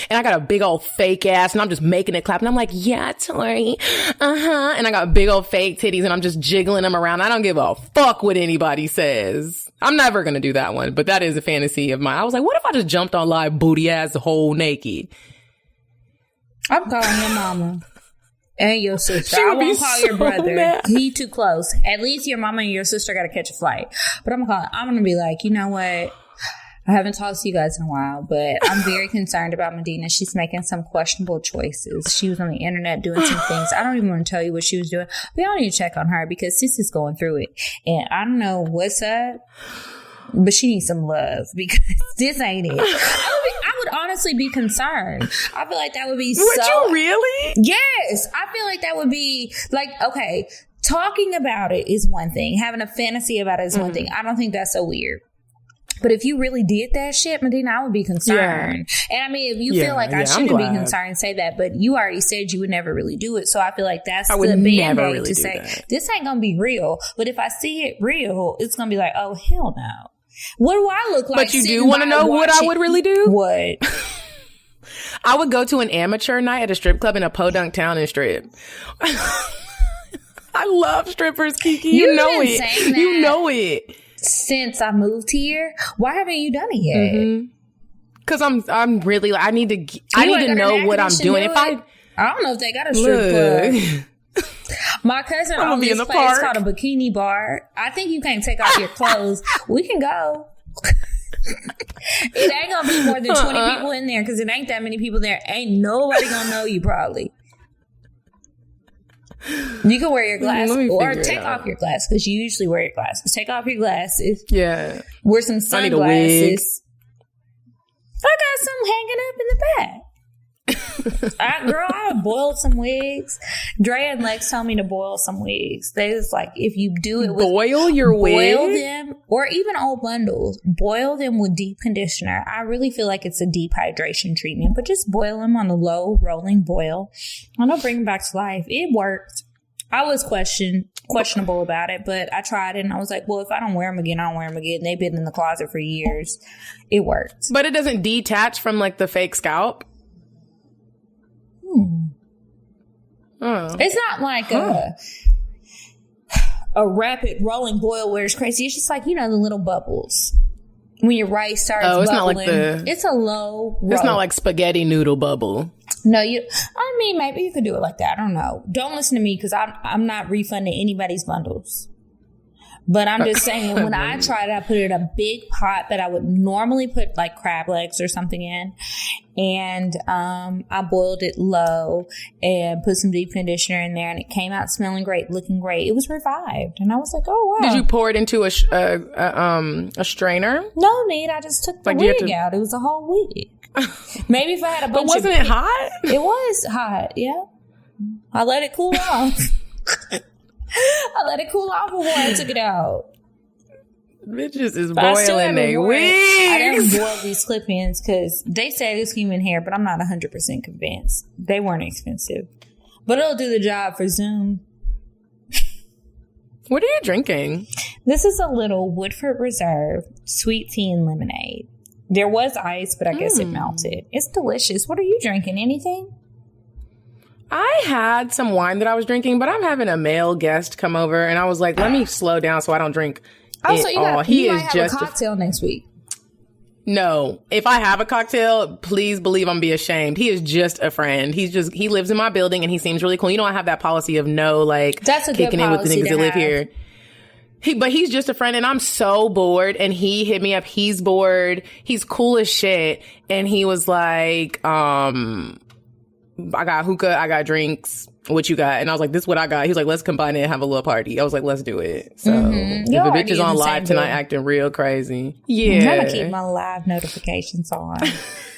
and I got a big old fake ass, and I'm just making it clap, and I'm like, yeah, Tory, and I got big old fake titties, and I'm just jiggling them around. I don't give a fuck what anybody says. I'm never gonna do that one, but that is a fantasy of mine. I was like, what if I just jumped on live, booty ass, whole naked? I'm calling your mama and your sister. I won't call your brother. Mad. He too close. At least your mama and your sister got to catch a flight. But I'm going to be like, you know what? I haven't talked to you guys in a while, but I'm very concerned about Medina. She's making some questionable choices. She was on the internet doing some things. I don't even want to tell you what she was doing. We all need to check on her because sis is going through it. And I don't know what's up, but she needs some love because this ain't it. I would honestly be concerned. I feel like that would be Would you really? Yes. I feel like that would be like, okay, talking about it is one thing. Having a fantasy about it is one thing. I don't think that's so weird. But if you really did that shit, Medina, I would be concerned. Yeah. And I mean, if you feel like I shouldn't be concerned, say that. But you already said you would never really do it. So I feel like that's the band-aid really to say, this ain't going to be real. But if I see it real, it's going to be like, oh, hell no. What do I look like? But you do want to know what I would really do? What? I would go to an amateur night at a strip club in a podunk town and strip. I love strippers, Kiki. You know it. You know it. Since I moved here, why haven't you done it yet? Because I'm really, I need to know what I'm doing. If I don't know if they got a strip club. My cousin owns this place called a bikini bar. I think you can't take off your clothes. We can go. It ain't gonna be more than 20 people in there because it ain't that many people there. Ain't nobody gonna know you probably. You can wear your glasses or take off your glasses because you usually wear your glasses. Take off your glasses. Yeah. Wear some sunglasses. I got some hanging up in the back. I boiled some wigs. Dre and Lex told me to boil some wigs. They was like, if you do it with boil them, or even old bundles, boil them with deep conditioner. I really feel like it's a dehydration treatment, but just boil them on a low rolling boil. And I'll bring them back to life. It worked. I was questionable about it, but I tried it and I was like, well, if I don't wear them again, I don't wear them again. They've been in the closet for years. It worked. But it doesn't detach from like the fake scalp? Oh. It's not like a rapid rolling boil where it's crazy. It's just like, the little bubbles. When your rice starts bubbling. Not like it's a low roll. It's not like spaghetti noodle bubble. No, maybe you could do it like that. I don't know. Don't listen to me because I'm not refunding anybody's bundles. But I'm just saying, when I tried it, I put it in a big pot that I would normally put like crab legs or something in. And I boiled it low and put some deep conditioner in there. And it came out smelling great, looking great. It was revived. And I was like, oh, wow. Did you pour it into a strainer? No need. I just took the wig out. It was a whole wig. Maybe if I had a bunch But wasn't it hot? It was hot, yeah. I let it cool off. I let it cool off before I took it out. Bitches is boiling their wigs. I didn't boil these clip-ins because they said it's human hair, but I'm not 100% convinced. They weren't expensive. But it'll do the job for Zoom. What are you drinking? This is a little Woodford Reserve sweet tea and lemonade. There was ice, but I guess it melted. It's delicious. What are you drinking? Anything? I had some wine that I was drinking, but I'm having a male guest come over, and I was like, let me slow down so I don't drink so you might have a cocktail next week. No. If I have a cocktail, please believe I'm be ashamed. He is just a friend. He lives in my building, and he seems really cool. I have that policy of no, like, that's a kicking in with the niggas that live here. But he's just a friend, and I'm so bored, and he hit me up. He's bored. He's cool as shit. And he was like, I got hookah, I got drinks. What you got? And I was like, this is what I got. He was like, let's combine it and have a little party. I was like, let's do it. So if a bitch is on live tonight acting real crazy. Yeah. I'm gonna keep my live notifications on.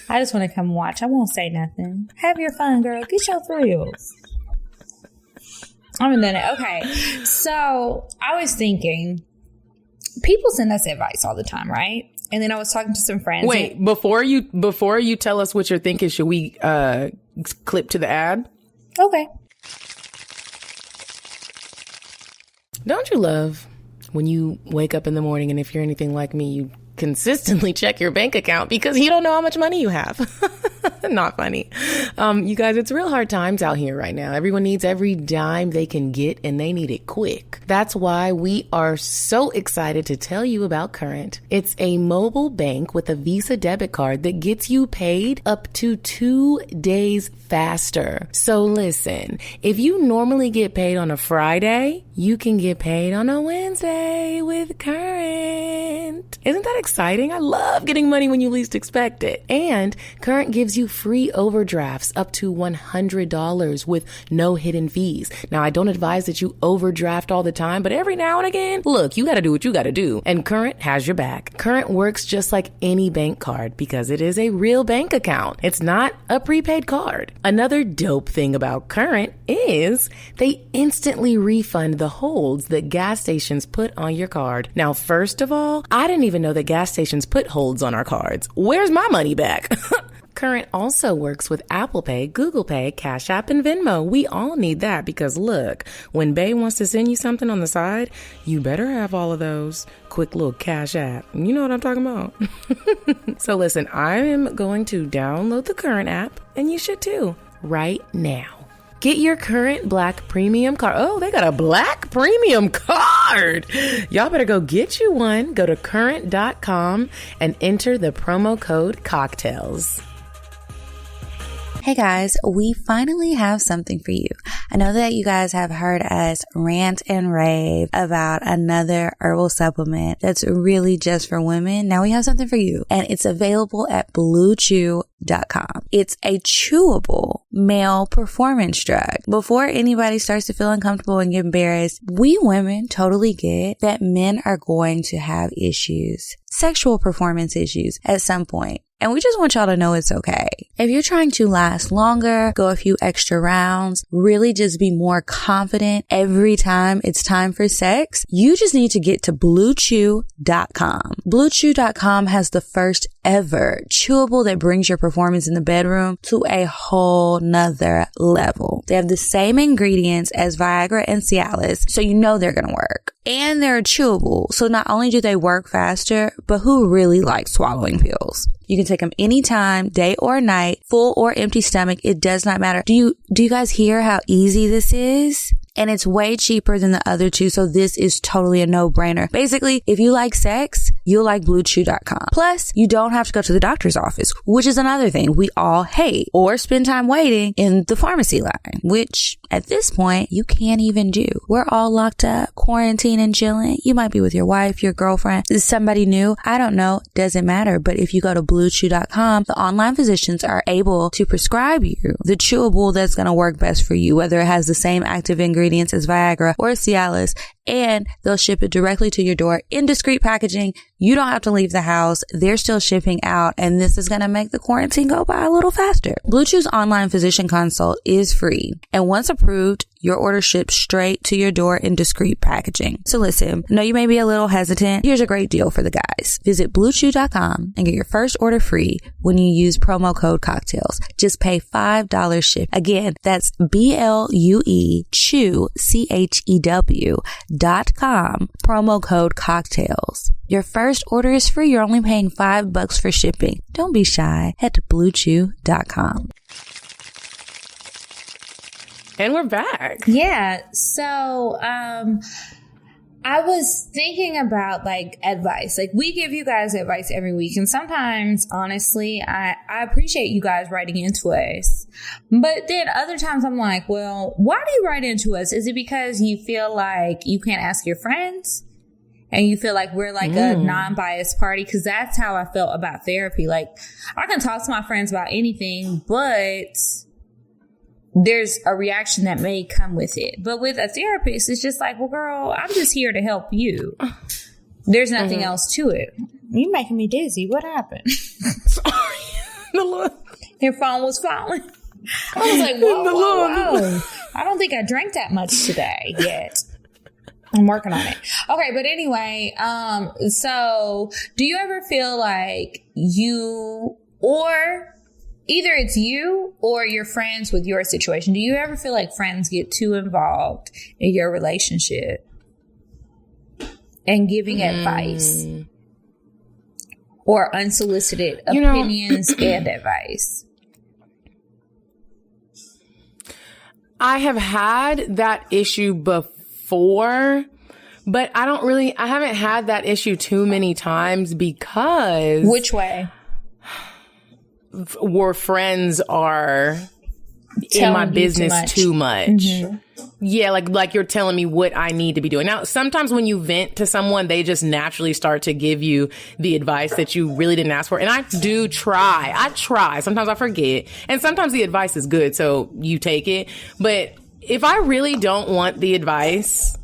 I just want to come watch. I won't say nothing. Have your fun, girl. Get your thrills. I'm in it. Okay. So I was thinking, people send us advice all the time, right? And then I was talking to some friends. Wait, before you tell us what you're thinking, should we clip to the ad? Okay. Don't you love when you wake up in the morning and if you're anything like me, you consistently check your bank account because you don't know how much money you have? Not funny. You guys, it's real hard times out here right now. Everyone needs every dime they can get, and they need it quick. That's why we are so excited to tell you about Current. It's a mobile bank with a Visa debit card that gets you paid up to 2 days faster. So listen, if you normally get paid on a Friday, you can get paid on a Wednesday with Current. Isn't that exciting? I love getting money when you least expect it. And Current gives you free overdrafts up to $100 with no hidden fees. Now, I don't advise that you overdraft all the time, but every now and again, look, you got to do what you got to do. And Current has your back. Current works just like any bank card because it is a real bank account. It's not a prepaid card. Another dope thing about Current is they instantly refund the holds that gas stations put on your card. Now, first of all, I didn't even know that gas stations put holds on our cards. Where's my money back? Current also works with Apple Pay, Google Pay, Cash App, and Venmo. We all need that because look, when Bae wants to send you something on the side, you better have all of those. Quick little Cash App. You know what I'm talking about. So listen, I am going to download the Current app, and you should too, right now. Get your Current Black Premium card. Oh, they got a Black Premium card. Y'all better go get you one. Go to current.com and enter the promo code cocktails. Hey guys, we finally have something for you. I know that you guys have heard us rant and rave about another herbal supplement that's really just for women. Now we have something for you, and it's available at bluechew.com. It's a chewable male performance drug. Before anybody starts to feel uncomfortable and get embarrassed, we women totally get that men are going to have issues, sexual performance issues at some point. And we just want y'all to know it's okay. If you're trying to last longer, go a few extra rounds, really just be more confident every time it's time for sex, you just need to get to bluechew.com. Bluechew.com has the first ever chewable that brings your performance in the bedroom to a whole nother level. They have the same ingredients as Viagra and Cialis, so you know they're gonna work. And they're chewable, so not only do they work faster, but who really likes swallowing pills? You can take them anytime, day or night, full or empty stomach. It does not matter. Do you guys hear how easy this is? And it's way cheaper than the other two, so this is totally a no-brainer. Basically, if you like sex, you'll like BlueChew.com. Plus, you don't have to go to the doctor's office, which is another thing we all hate, or spend time waiting in the pharmacy line, which at this point, you can't even do. We're all locked up, quarantined and chilling. You might be with your wife, your girlfriend, somebody new. I don't know. Doesn't matter. But if you go to BlueChew.com, the online physicians are able to prescribe you the chewable that's going to work best for you, whether it has the same active ingredients as Viagra or Cialis, and they'll ship it directly to your door in discreet packaging. You don't have to leave the house. They're still shipping out, and this is going to make the quarantine go by a little faster. Blue Chew's online physician consult is free, and once approved, your order ships straight to your door in discreet packaging. So listen, I know you may be a little hesitant. Here's a great deal for the guys. Visit BlueChew.com and get your first order free when you use promo code cocktails. Just pay $5 ship. Again, that's BLUE Chew CHEW.com, promo code cocktails. Your first order is free. You're only paying $5 for shipping. Don't be shy. Head to BlueChew.com. And we're back. Yeah. So, I was thinking about like advice. Like we give you guys advice every week. And sometimes, honestly, I appreciate you guys writing into us. But then other times I'm like, well, why do you write into us? Is it because you feel like you can't ask your friends? And you feel like we're like a non-biased party? Because that's how I felt about therapy. Like I can talk to my friends about anything, but there's a reaction that may come with it. But with a therapist, it's just like, well, girl, I'm just here to help you. There's nothing else to it. You're making me dizzy. What happened? Sorry. Your phone was falling. I was like, whoa. I don't think I drank that much today yet. I'm working on it. Okay, but anyway, so do you ever feel like you or either it's you or your friends with your situation? Do you ever feel like friends get too involved in your relationship and giving advice or unsolicited opinions and advice? I have had that issue before, but I haven't had that issue too many times because... Which way? Where friends are in my business too much. Mm-hmm. Yeah, like you're telling me what I need to be doing. Now, sometimes when you vent to someone, they just naturally start to give you the advice that you really didn't ask for. And I do try. Sometimes I forget. And sometimes the advice is good, so you take it. But if I really don't want the advice,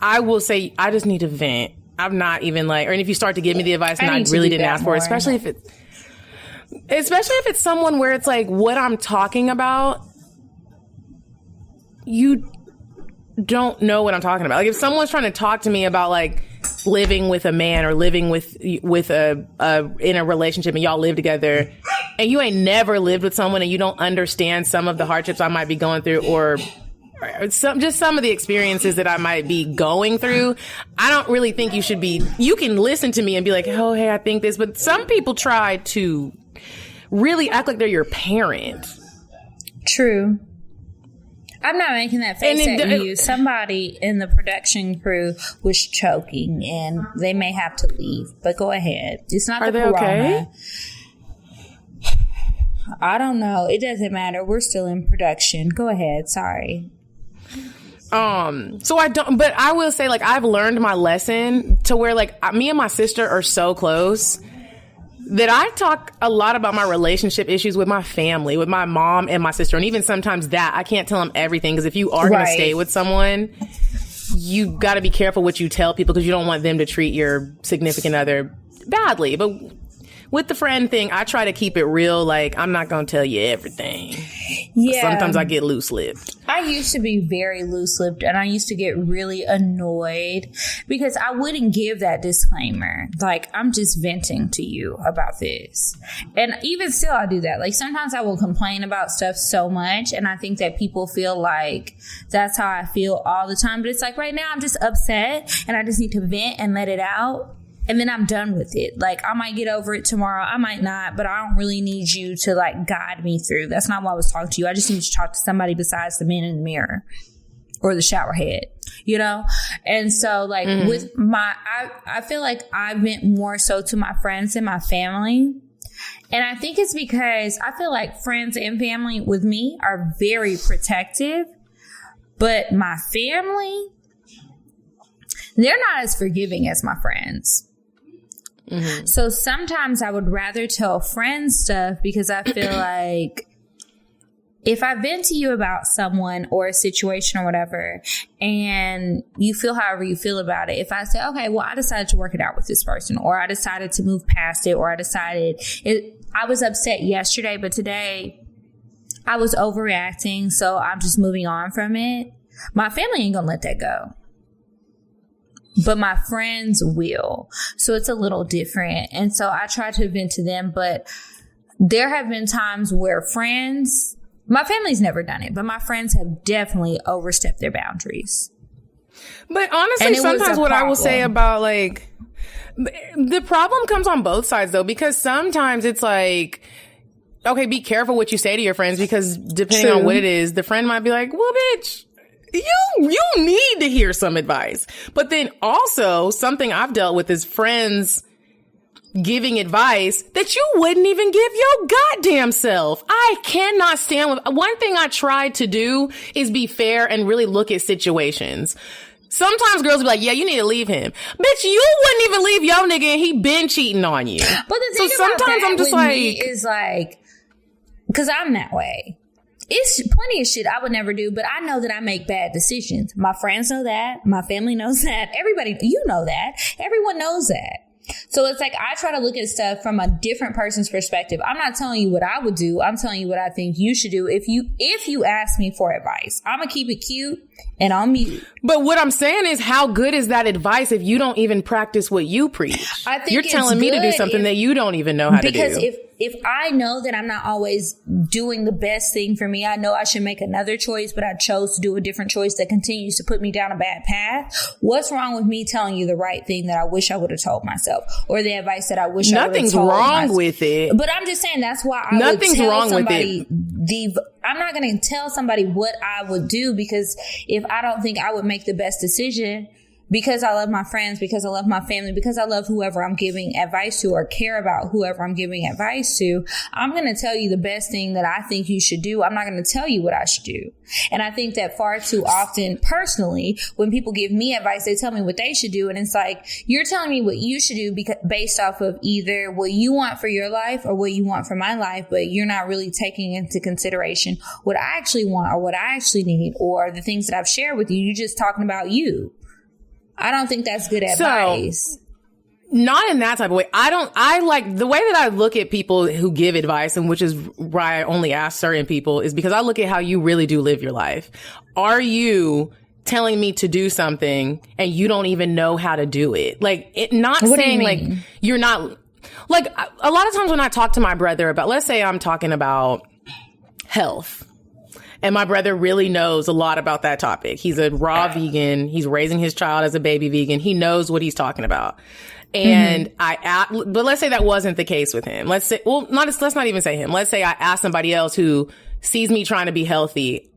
I will say, I just need to vent. I'm not even like, or if you start to give me the advice and I really didn't ask for it, especially if it's someone where it's like what I'm talking about, you don't know what I'm talking about. Like if someone's trying to talk to me about like living with a man or living with a in a relationship and y'all live together and you ain't never lived with someone and you don't understand some of the hardships I might be going through or some of the experiences that I might be going through, I don't really think you can listen to me and be like, oh, hey, I think this. But some people try to really act like they're your parent. True. I'm not making that face at you. Somebody in the production crew was choking and they may have to leave. But go ahead. It's not the corona. Okay? I don't know. It doesn't matter. We're still in production. Go ahead. Sorry. So but I will say like I've learned my lesson to where like me and my sister are so close that I talk a lot about my relationship issues with my family, with my mom and my sister. And even sometimes that I can't tell them everything because if you are going to stay with someone, you got to be careful what you tell people because you don't want them to treat your significant other badly. But with the friend thing, I try to keep it real. Like, I'm not going to tell you everything. Yeah. Sometimes I get loose-lipped. I used to be very loose-lipped, and I used to get really annoyed because I wouldn't give that disclaimer. Like, I'm just venting to you about this. And even still, I do that. Like, sometimes I will complain about stuff so much, and I think that people feel like that's how I feel all the time. But it's like, right now, I'm just upset, and I just need to vent and let it out. And then I'm done with it. Like, I might get over it tomorrow. I might not, but I don't really need you to, like, guide me through. That's not why I was talking to you. I just need to talk to somebody besides the man in the mirror or the shower head, you know? And so, like, with I feel like I vent more so to my friends and my family. And I think it's because I feel like friends and family with me are very protective. But my family, they're not as forgiving as my friends. Mm-hmm. So sometimes I would rather tell friends stuff because I feel like if I vent to you about someone or a situation or whatever, and you feel however you feel about it, if I say, okay, well, I decided to work it out with this person, or I decided to move past it, or I was upset yesterday, but today I was overreacting, so I'm just moving on from it. My family ain't gonna let that go. But my friends will. So it's a little different. And so I try to vent to them. But there have been times where friends, my family's never done it, but my friends have definitely overstepped their boundaries. But honestly, sometimes what I will say about like, the problem comes on both sides though, because sometimes it's like, okay, be careful what you say to your friends because depending on what it is, the friend might be like, well, bitch, you need to hear some advice. But then also something I've dealt with is friends giving advice that you wouldn't even give your goddamn self. I cannot stand with one thing I tried to do is be fair and really look at situations. Sometimes girls will be like, yeah, you need to leave him. Bitch, you wouldn't even leave your nigga and he been cheating on you. But the thing about sometimes I'm just like, is like, cause I'm that way. It's plenty of shit I would never do, but I know that I make bad decisions. My friends know that. My family knows that. Everybody, you know that. Everyone knows that. So it's like I try to look at stuff from a different person's perspective. I'm not telling you what I would do. I'm telling you what I think you should do. If you ask me for advice, I'm going to keep it cute and on mute. But what I'm saying is, how good is that advice if you don't even practice what you preach? I think you're telling me to do something that you don't even know how to do. Because if I know that I'm not always doing the best thing for me, I know I should make another choice, but I chose to do a different choice that continues to put me down a bad path. What's wrong with me telling you the right thing that I wish I would have told myself, or the advice that I wish I would have told myself? Nothing's wrong with it. But I'm just saying that's why I would tell somebody I'm not going to tell somebody what I would do, because if I don't think I would make the best decision, because I love my friends, because I love my family, because I love whoever I'm giving advice to or care about whoever I'm giving advice to, I'm going to tell you the best thing that I think you should do. I'm not going to tell you what I should do. And I think that far too often, personally, when people give me advice, they tell me what they should do. And it's like, you're telling me what you should do based off of either what you want for your life or what you want for my life, but you're not really taking into consideration what I actually want or what I actually need or the things that I've shared with you. You're just talking about you. I don't think that's good advice. Not in that type of way. I like the way that I look at people who give advice, and which is why I only ask certain people, is because I look at how you really do live your life. Are you telling me to do something and you don't even know how to do it? Like, not what saying like you're not, like, a lot of times when I talk to my brother about, let's say I'm talking about health, and my brother really knows a lot about that topic. He's a raw vegan. He's raising his child as a baby vegan. He knows what he's talking about. And but let's say that wasn't the case with him. Let's not even say him. Let's say I ask somebody else who sees me trying to be healthy.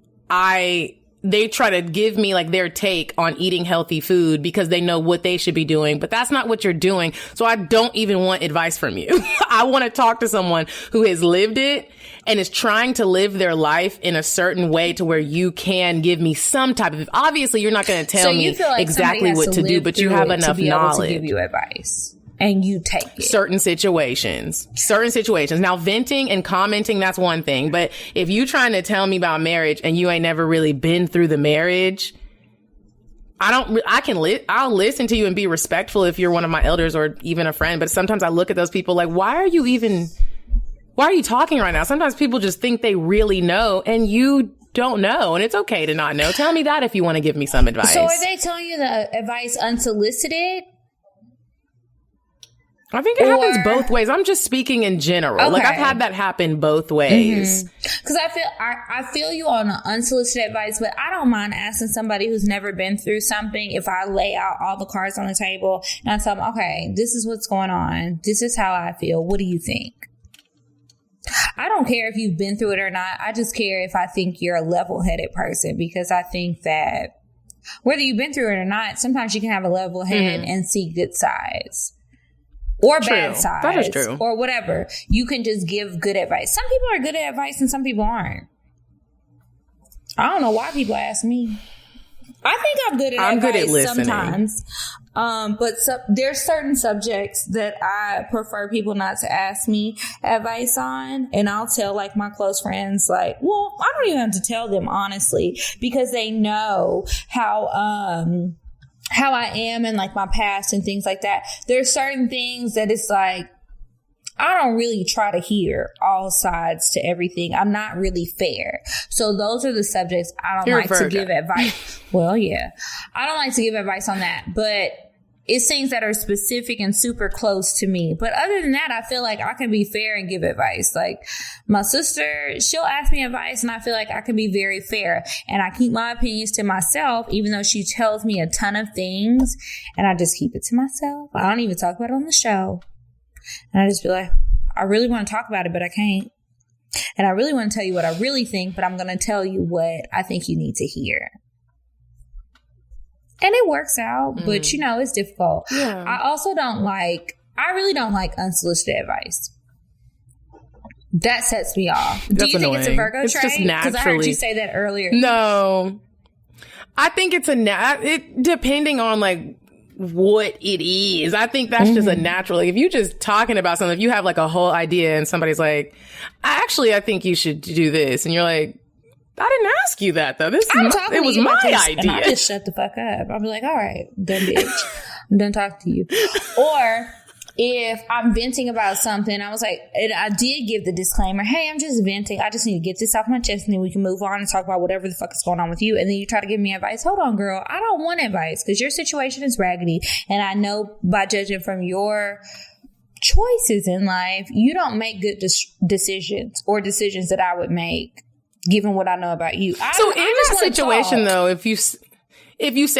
They try to give me like their take on eating healthy food because they know what they should be doing, but that's not what you're doing. So I don't even want advice from you. I want to talk to someone who has lived it and is trying to live their life in a certain way to where you can give me some type of, obviously you're not going to tell me like exactly what to do, but you have enough knowledge to give you advice. And you take it. Certain situations. Now, venting and commenting, that's one thing. But if you trying to tell me about marriage and you ain't never really been through the marriage, I'll listen to you and be respectful if you're one of my elders or even a friend. But sometimes I look at those people like, why are you talking right now? Sometimes people just think they really know and you don't know. And it's okay to not know. Tell me that if you want to give me some advice. So are they telling you the advice unsolicited? I think it happens both ways. I'm just speaking in general. Okay. Like, I've had that happen both ways. Because I feel you on unsolicited advice, but I don't mind asking somebody who's never been through something if I lay out all the cards on the table and I tell them, okay, this is what's going on. This is how I feel. What do you think? I don't care if you've been through it or not. I just care if I think you're a level-headed person, because I think that whether you've been through it or not, sometimes you can have a level head and see good sides. Or bad sides. That is true. Or whatever. You can just give good advice. Some people are good at advice and some people aren't. I don't know why people ask me. I think I'm good at advice good at listening. Sometimes. But there's certain subjects that I prefer people not to ask me advice on. And I'll tell like my close friends, like, well, I don't even have to tell them honestly, because they know how I am and like my past and things like that. There's certain things that it's like, I don't really try to hear all sides to everything. I'm not really fair. So those are the subjects I don't like to give advice. Well, yeah, I don't like to give advice on that, but it's things that are specific and super close to me. But other than that, I feel like I can be fair and give advice. Like my sister, she'll ask me advice and I feel like I can be very fair. And I keep my opinions to myself, even though she tells me a ton of things. And I just keep it to myself. I don't even talk about it on the show. And I just be like, I really want to talk about it, but I can't. And I really want to tell you what I really think, but I'm going to tell you what I think you need to hear. And it works out, but you know, it's difficult. Yeah. I really don't like unsolicited advice. That sets me off. That's Do you annoying. Think it's a Virgo trait? Just naturally. Because I heard you say that earlier. No. I think it's depending on like what it is. I think that's just a natural, like if you just talking about something, if you have like a whole idea and somebody's like, I think you should do this. And you're like, I didn't ask you that though. It was my idea. And I just shut the fuck up. I'll be like, all right, done bitch. I'm done talking to you. Or if I'm venting about something, I was like, and I did give the disclaimer, hey, I'm just venting. I just need to get this off my chest and then we can move on and talk about whatever the fuck is going on with you. And then you try to give me advice. Hold on, girl. I don't want advice because your situation is raggedy. And I know by judging from your choices in life, you don't make good decisions or decisions that I would make. Given what I know about you. So in that situation though, if you say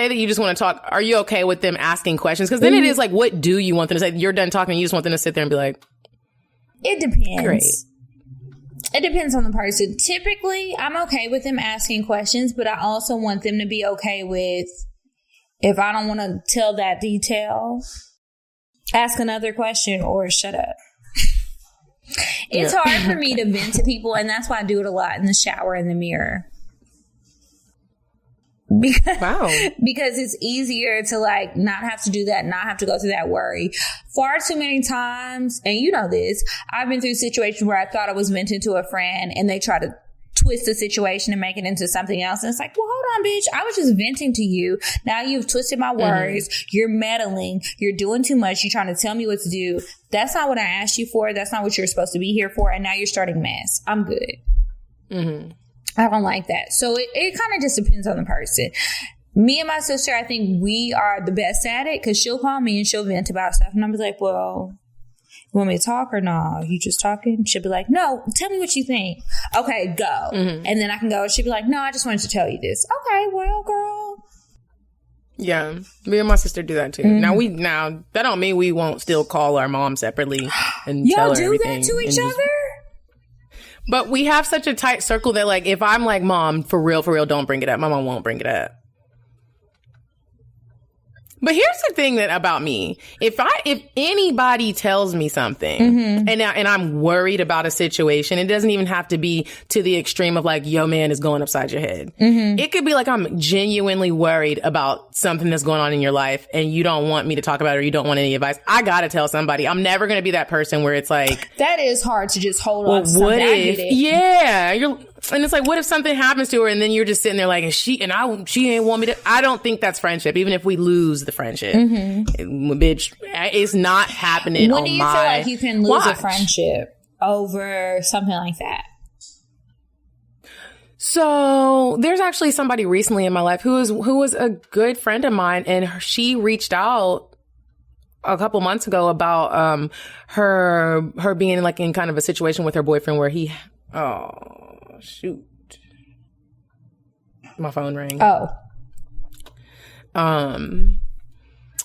that you just want to talk, are you okay with them asking questions? Because then it is like, what do you want them to say? You're done talking and you just want them to sit there and be like, it depends. Great. It depends on the person. Typically, I'm okay with them asking questions, but I also want them to be okay with, if I don't want to tell that detail, ask another question or shut up. It's hard for me to vent to people, and that's why I do it a lot in the shower, in the mirror. Because it's easier to like not have to do that, not have to go through that worry. Far too many times, and you know this, I've been through situations where I thought I was venting to a friend and they try to twist the situation and make it into something else. And it's like, well, hold on, bitch. I was just venting to you. Now you've twisted my words. You're meddling. You're doing too much. You're trying to tell me what to do. That's not what I asked you for. That's not what you're supposed to be here for. And now you're starting mess. I'm good. I don't like that. So it kind of just depends on the person. Me and my sister, I think we are the best at it because she'll call me and she'll vent about stuff. And I'll be like, well, you want me to talk or no? You just talking? She'll be like, no, tell me what you think. Okay, go. And then I can go. She'll be like, no, I just wanted to tell you this. Okay, well, girl. Yeah, me and my sister do that too. Now that don't mean we won't still call our mom separately and tell her everything. Y'all do that to each other? But we have such a tight circle that, like, if I'm like, Mom, for real, don't bring it up, my mom won't bring it up. But here's the thing about me. If anybody tells me something and I'm worried about a situation, it doesn't even have to be to the extreme of like, yo, man is going upside your head. It could be like, I'm genuinely worried about something that's going on in your life and you don't want me to talk about it or you don't want any advice. I got to tell somebody. I'm never going to be that person where it's like, that is hard to just hold on to something. What if, and it's like, what if something happens to her and then you're just sitting there like, she ain't want me to. I don't think that's friendship, even if we lose the friendship. Bitch, it's not happening. When do you feel like you can lose a friendship over something like that? So there's actually somebody recently in my life who was a good friend of mine, and she reached out a couple months ago about her being like in kind of a situation with her boyfriend where he shoot, my phone rang.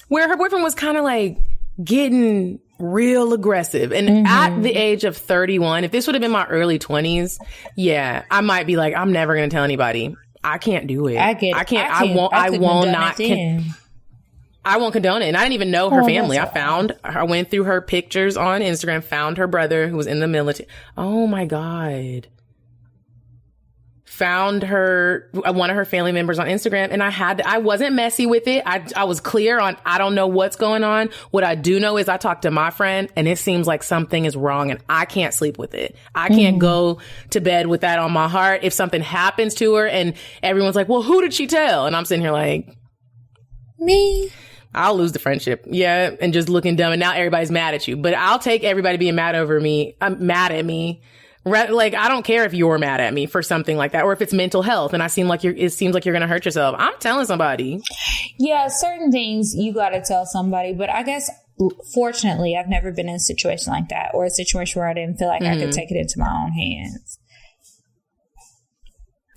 Where her boyfriend was kind of like getting real aggressive. And at the age of 31, if this would have been my early 20s, yeah, I might be like, I'm never going to tell anybody. I can't do it. I won't condone it. And I didn't even know her family. I went through her pictures on Instagram, found her brother who was in the military. Oh my God. Found her, one of her family members on Instagram, and I wasn't messy with it. I was clear on, I don't know what's going on. What I do know is I talked to my friend and it seems like something is wrong and I can't sleep with it. I can't go to bed with that on my heart. If something happens to her and everyone's like, well, who did she tell? And I'm sitting here like, me. I'll lose the friendship. Yeah. And just looking dumb. And now everybody's mad at you, but I'll take everybody being mad at me. Like, I don't care if you're mad at me for something like that, or if it's mental health and it seems like you're going to hurt yourself. I'm telling somebody. Yeah, certain things you got to tell somebody. But I guess, fortunately, I've never been in a situation like that, or a situation where I didn't feel like I could take it into my own hands.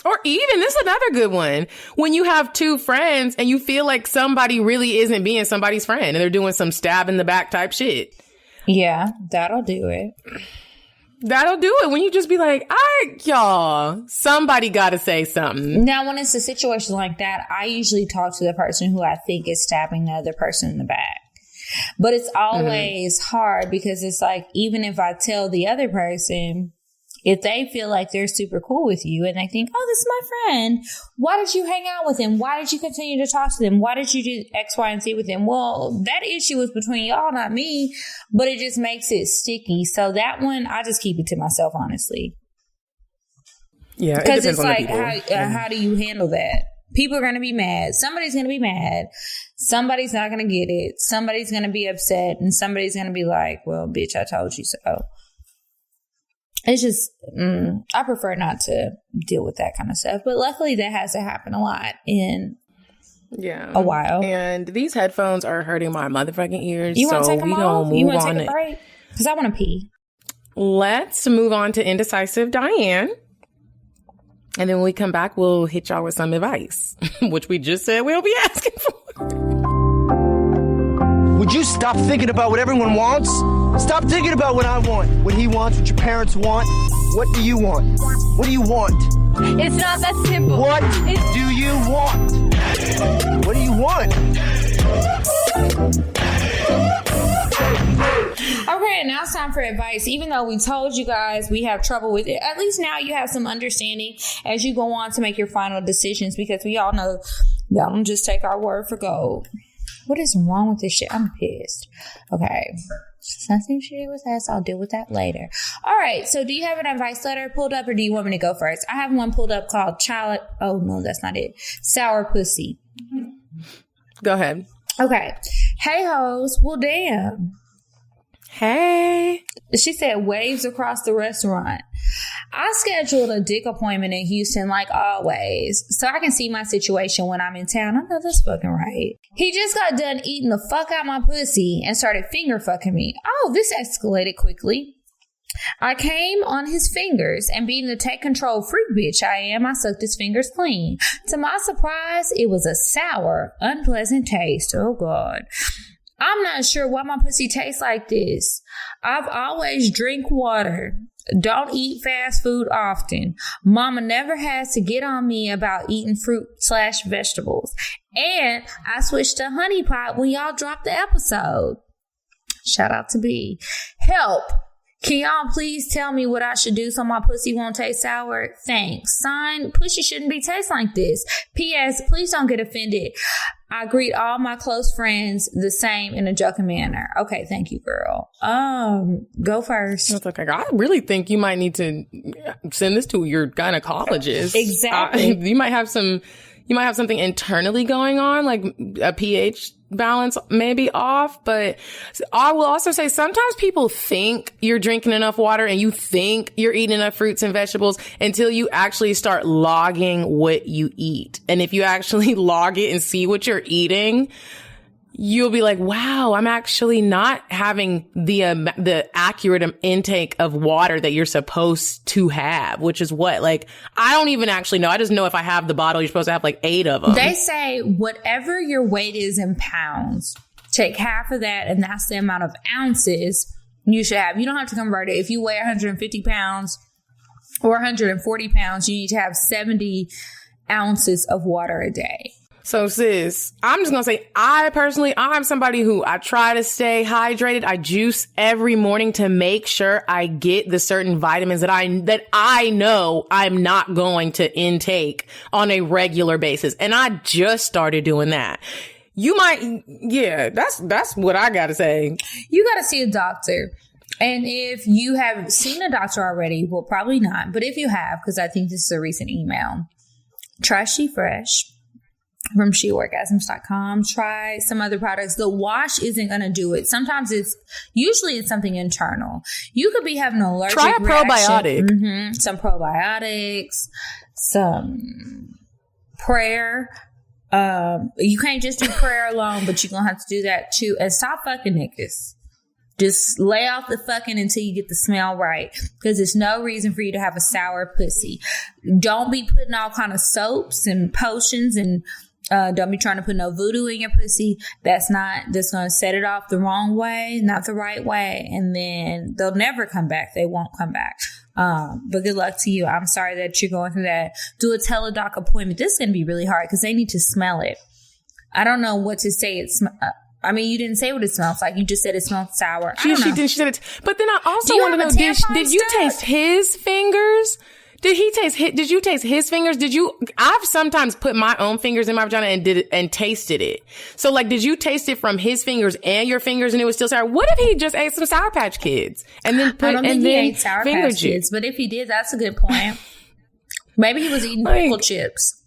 Or even, this is another good one, when you have two friends and you feel like somebody really isn't being somebody's friend and they're doing some stab in the back type shit. Yeah, that'll do it. That'll do it. When you just be like, y'all, somebody got to say something. Now, when it's a situation like that, I usually talk to the person who I think is stabbing the other person in the back. But it's always hard because it's like, even if I tell the other person, if they feel like they're super cool with you and they think, oh, this is my friend, why did you hang out with him? Why did you continue to talk to them? Why did you do X, Y, and Z with him? Well, that issue was between y'all, not me, but it just makes it sticky. So that one, I just keep it to myself, honestly. Yeah, because it's like, how do you handle that? People are going to be mad. Somebody's going to be mad. Somebody's not going to get it. Somebody's going to be upset. And somebody's going to be like, well, bitch, I told you so. It's just, I prefer not to deal with that kind of stuff. But luckily, that has to happen a lot in a while. And these headphones are hurting my motherfucking ears. You want to take them off? You want to take a break? Because I want to pee. Let's move on to Indecisive Diane. And then when we come back, we'll hit y'all with some advice, which we just said we'll be asking for. Would you stop thinking about what everyone wants Stop thinking about what I want, what he wants, what your parents want. What do you want? What do you want? It's not that simple. What do you want? What do you want? Okay, now it's time for advice. Even though we told you guys we have trouble with it, at least now you have some understanding as you go on to make your final decisions, because we all know y'all don't just take our word for gold. What is wrong with this shit? I'm pissed. Okay. Something she was asked. I'll deal with that later. All right. So do you have an advice letter pulled up, or do you want me to go first? I have one pulled up called Oh, no, that's not it. Sour Pussy. Go ahead. Okay. Hey, hoes. Well, damn. Hey. She said waves across the restaurant. I scheduled a dick appointment in Houston like always, so I can see my situation when I'm in town. I know that's fucking right. He just got done eating the fuck out my pussy and started finger fucking me. Oh, this escalated quickly. I came on his fingers, and being the take control freak bitch I am, I sucked his fingers clean. To my surprise, it was a sour, unpleasant taste. Oh God. I'm not sure why my pussy tastes like this. I've always drink water. Don't eat fast food often. Mama never has to get on me about eating fruit/vegetables. And I switched to honey pot when y'all dropped the episode. Shout out to B. Help. Can y'all please tell me what I should do so my pussy won't taste sour? Thanks. Sign, pussy shouldn't be taste like this. P.S. Please don't get offended. I greet all my close friends the same in a joking manner. Okay, thank you, girl. Go first. That's okay. I really think you might need to send this to your gynecologist. Exactly. You might have something internally going on, like a pH balance maybe off. But I will also say sometimes people think you're drinking enough water and you think you're eating enough fruits and vegetables until you actually start logging what you eat. And if you actually log it and see what you're eating, you'll be like, wow, I'm actually not having the accurate intake of water that you're supposed to have, which is what? Like, I don't even actually know. I just know if I have the bottle, you're supposed to have like 8 of them. They say whatever your weight is in pounds, take half of that, and that's the amount of ounces you should have. You don't have to convert it. If you weigh 150 pounds or 140 pounds, you need to have 70 ounces of water a day. So sis, I'm just going to say, I'm somebody who I try to stay hydrated. I juice every morning to make sure I get the certain vitamins that I know I'm not going to intake on a regular basis. And I just started doing that. You might, yeah, that's what I got to say. You got to see a doctor. And if you have seen a doctor already, well, probably not. But if you have, because I think this is a recent email, try She Fresh from sheorgasms.com. Try some other products. The wash isn't going to do it. Sometimes usually it's something internal. You could be having an allergic reaction. Try a probiotic. Mm-hmm. Some probiotics, some prayer. You can't just do prayer alone, but you're going to have to do that too. And stop fucking niggas. Just lay off the fucking until you get the smell right, because there's no reason for you to have a sour pussy. Don't be putting all kind of soaps and potions, and don't be trying to put no voodoo in your pussy. That's going to set it off the wrong way, not the right way. And then they'll never come back. They won't come back. But good luck to you. I'm sorry that you're going through that. Do a teledoc appointment. This is going to be really hard because they need to smell it. I don't know what to say. I mean, you didn't say what it smells like. You just said it smells sour. She said it. But then I also want to know, did you taste his fingers? Did you taste his fingers? I've sometimes put my own fingers in my vagina and tasted it. So like, did you taste it from his fingers and your fingers and it was still sour? What if he just ate some Sour Patch Kids and then he ate Sour Patch Kids, but if he did, that's a good point. Maybe he was eating pickle chips.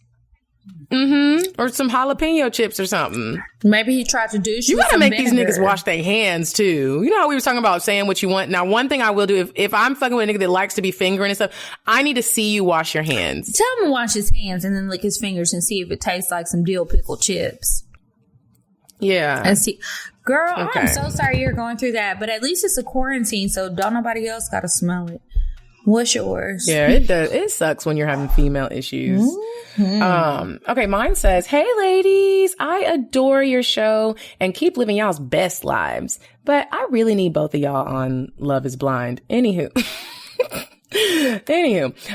Mm-hmm. Or some jalapeno chips or something. Maybe he tried to douche. You gotta make these niggas wash their hands too. You know how we were talking about saying what you want? Now, one thing I will do, if I'm fucking with a nigga that likes to be fingering and stuff, I need to see you wash your hands. Tell him to wash his hands and then lick his fingers and see if it tastes like some dill pickle chips. Yeah. And see, girl, okay. I'm so sorry you're going through that, but at least it's a quarantine, so don't nobody else gotta smell it. What's yours? Yeah, it does. It sucks when you're having female issues. Okay, mine says, "Hey ladies, I adore your show and keep living y'all's best lives. But I really need both of y'all on Love is Blind." Anywho.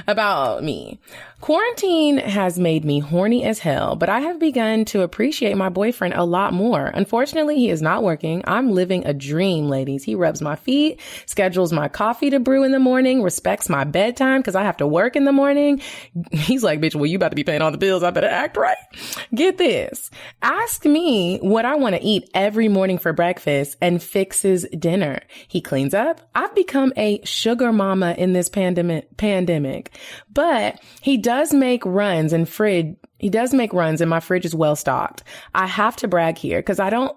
About me. Quarantine has made me horny as hell, but I have begun to appreciate my boyfriend a lot more. Unfortunately, he is not working. I'm living a dream, ladies. He rubs my feet, schedules my coffee to brew in the morning, respects my bedtime because I have to work in the morning. He's like, bitch, well, you about to be paying all the bills. I better act right. Get this. Ask me what I want to eat every morning for breakfast and fixes dinner. He cleans up. I've become a sugar mama in this pandemic, but he does make runs and my fridge is well stocked. I have to brag here because I don't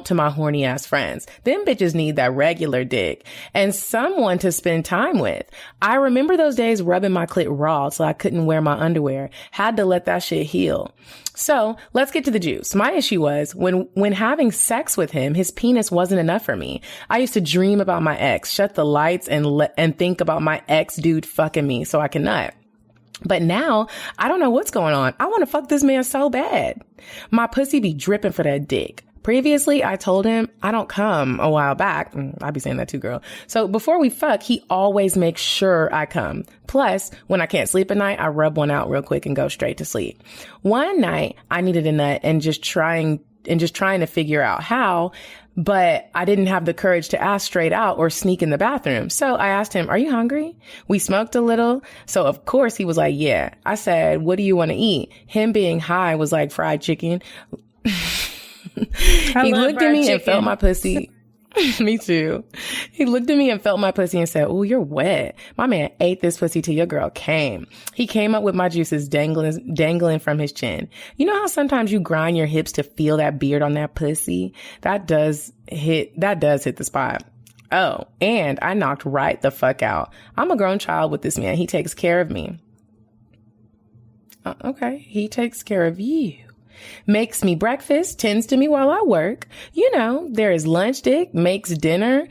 to my horny ass friends. Them bitches need that regular dick and someone to spend time with. I remember those days rubbing my clit raw so I couldn't wear my underwear. Had to let that shit heal. So let's get to the juice. My issue was when having sex with him, his penis wasn't enough for me. I used to dream about my ex, shut the lights and think about my ex dude fucking me so I can nut. But now I don't know what's going on. I want to fuck this man so bad. My pussy be dripping for that dick. Previously, I told him I don't come a while back. I be saying that too, girl. So before we fuck, he always makes sure I come. Plus, when I can't sleep at night, I rub one out real quick and go straight to sleep. One night, I needed a nut and just trying to figure out how, but I didn't have the courage to ask straight out or sneak in the bathroom. So I asked him, "Are you hungry?" We smoked a little. So of course he was like, "Yeah." I said, "What do you want to eat?" Him being high was like fried chicken. He looked at me and felt my pussy. Me too. He looked at me and felt my pussy and said, "Oh, you're wet." My man ate this pussy till your girl came. He came up with my juices dangling from his chin. You know how sometimes you grind your hips to feel that beard on that pussy? That does hit the spot. Oh, and I knocked right the fuck out. I'm a grown child with this man. He takes care of me. Okay. He takes care of you. Makes me breakfast, tends to me while I work. You know, there is lunch dick, makes dinner,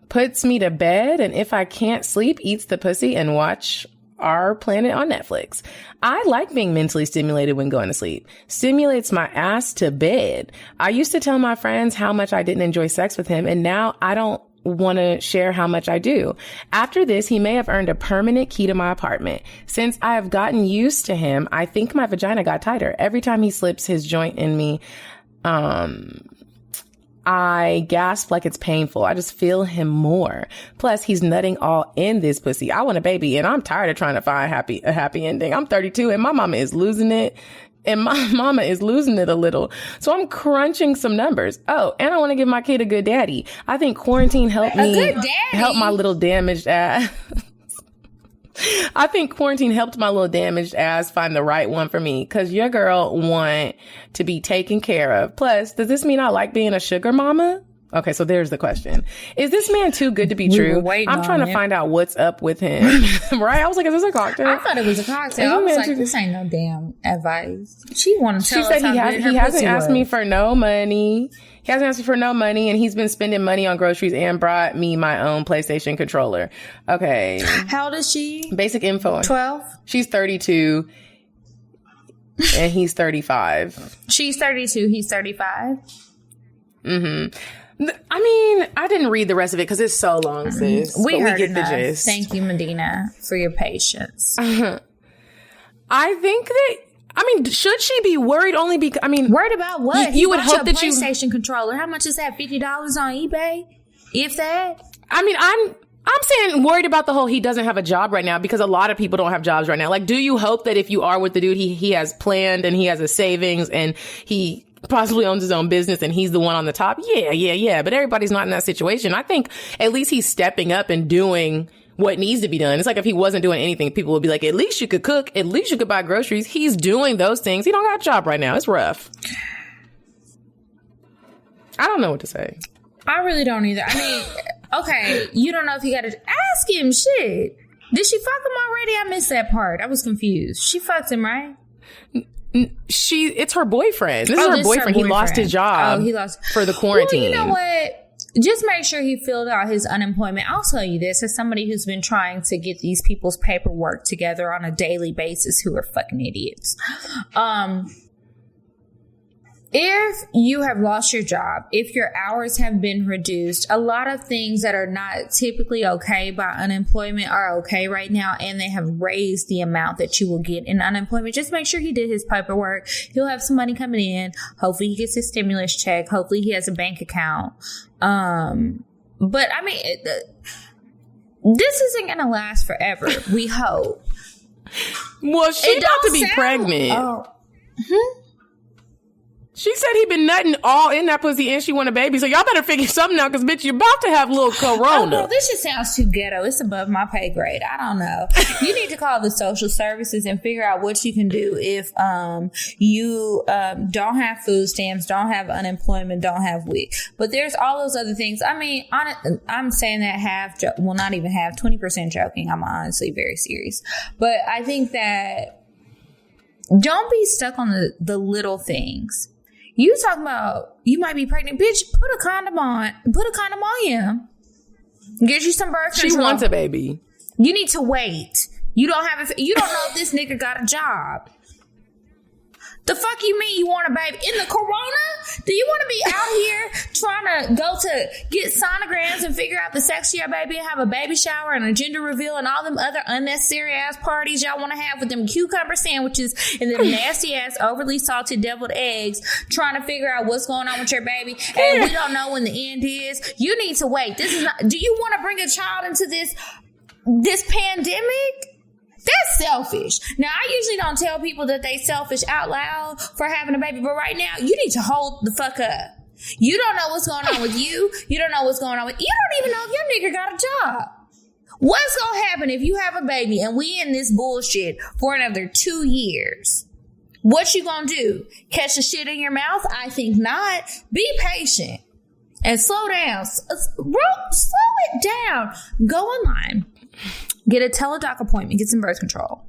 puts me to bed, and if I can't sleep, eats the pussy and watch Our Planet on Netflix. I like being mentally stimulated when going to sleep. Stimulates my ass to bed. I used to tell my friends how much I didn't enjoy sex with him, and now I don't want to share how much I do. After this, he may have earned a permanent key to my apartment. Since I have gotten used to him, I think my vagina got tighter. Every time he slips his joint in me, I gasp like it's painful. I just feel him more. Plus, he's nutting all in this pussy. I want a baby, and I'm tired of trying to find a happy ending. I'm 32, and my mama is losing it. And my mama is losing it a little. So I'm crunching some numbers. Oh, and I want to give my kid a good daddy. I think quarantine helped me help my little damaged ass. I think quarantine helped my little damaged ass find the right one for me. Cause your girl want to be taken care of. Plus, does this mean I like being a sugar mama? Okay, so there's the question. Is this man too good to be true? I'm trying to find out what's up with him. Right? I was like, is this a cocktail? I thought it was a cocktail. I was like, this ain't no damn advice. She wanted to tell us how good her he hasn't pussy asked was. me for no money. He hasn't asked me for no money, and he's been spending money on groceries and brought me my own PlayStation controller. Okay. How old is she? Basic info. 12? She's 32, and he's 35. She's 32. He's 35? Mm-hmm. I mean, I didn't read the rest of it because it's so long, sis. We heard get enough. the gist. Thank you, Medina, for your patience. I think that, should she be worried only because, worried about what? You would hope that PlayStation controller. How much is that? $50 on eBay? If that? I'm saying worried about the whole he doesn't have a job right now because a lot of people don't have jobs right now. Like, do you hope that if you are with the dude, he has planned and he has a savings and he possibly owns his own business and he's the one on the top? Yeah. But everybody's not in that situation. I think at least he's stepping up and doing what needs to be done. It's like if he wasn't doing anything, people would be like, at least you could cook. At least you could buy groceries. He's doing those things. He don't got a job right now. It's rough. I don't know what to say. I really don't either. Okay, you don't know if he got to ask him. Shit. Did she fuck him already? I missed that part. I was confused. She fucked him, right? It's her boyfriend. This is her boyfriend. He lost his job. He lost for the quarantine. Well, you know what? just make sure he filled out his unemployment. I'll tell you this, as somebody who's been trying to get these people's paperwork together on a daily basis who are fucking idiots. If you have lost your job, if your hours have been reduced, a lot of things that are not typically okay by unemployment are okay right now, and they have raised the amount that you will get in unemployment. Just make sure he did his paperwork. He'll have some money coming in. Hopefully he gets his stimulus check. Hopefully he has a bank account. But I mean, this isn't going to last forever. We hope. Well, she about to be pregnant. Oh. She said he been nutting all in that pussy and she want a baby. So y'all better figure something out, because bitch, you're about to have a little corona. Oh, no, this just sounds too ghetto. It's above my pay grade. I don't know. You need to call the social services and figure out what you can do if you don't have food stamps, don't have unemployment, don't have WIC. But there's all those other things. I mean, I'm saying that not even half, 20% joking. I'm honestly very serious. But I think that don't be stuck on the little things. You talking about you might be pregnant, bitch? Put a condom on. Put a condom on him. Get you some birth control. She wants a baby. You need to wait. You don't know if this nigga got a job. The fuck you mean you want a baby? In the corona? Do you want to be out here trying to go to get sonograms and figure out the sex of your baby and have a baby shower and a gender reveal and all them other unnecessary ass parties y'all want to have with them cucumber sandwiches and them nasty ass overly salted deviled eggs, trying to figure out what's going on with your baby, and we don't know when the end is? You need to wait. This is not. Do you want to bring a child into this pandemic? That's selfish. Now, I usually don't tell people that they selfish out loud for having a baby, but right now, you need to hold the fuck up. You don't know what's going on with you. You don't know what's going on with... You don't even know if your nigga got a job. What's going to happen if you have a baby and we in this bullshit for another 2 years? What you going to do? Catch the shit in your mouth? I think not. Be patient and slow down. Slow it down. Go online. Get a teledoc appointment. Get some birth control.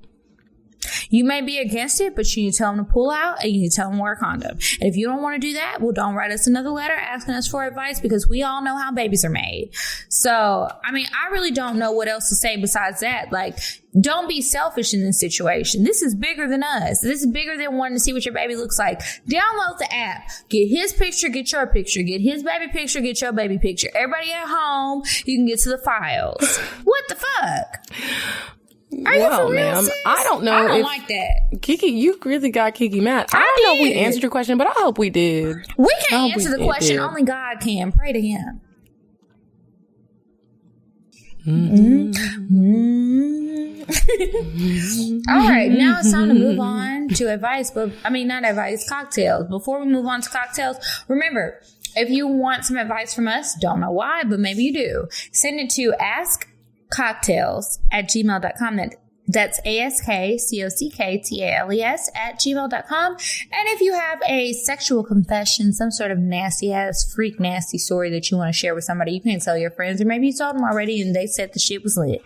You may be against it, but you need to tell them to pull out and you need to tell them to wear a condom. And if you don't want to do that, well, don't write us another letter asking us for advice, because we all know how babies are made. So, I mean, I really don't know what else to say besides that. Like, don't be selfish in this situation. This is bigger than us. This is bigger than wanting to see what your baby looks like. Download the app. Get his picture, get your picture. Get his baby picture, get your baby picture. Everybody at home, you can get to the files. What the fuck? Are you for real, ma'am? Sis? I don't know. I don't like that. Kiki, you really got Kiki mad. I don't know if we answered your question, but I hope we did. We can't answer the question. Only God can. Pray to him. All right, now it's time to move on to advice, but I mean, not advice, cocktails. Before we move on to cocktails, remember, if you want some advice from us, don't know why, but maybe you do, send it to askcocktails@gmail.com. That's ASKCOCKTALES@gmail.com. And if you have a sexual confession, some sort of nasty ass freak nasty story that you want to share with somebody, you can tell your friends, or maybe you told them already and they said the shit was lit.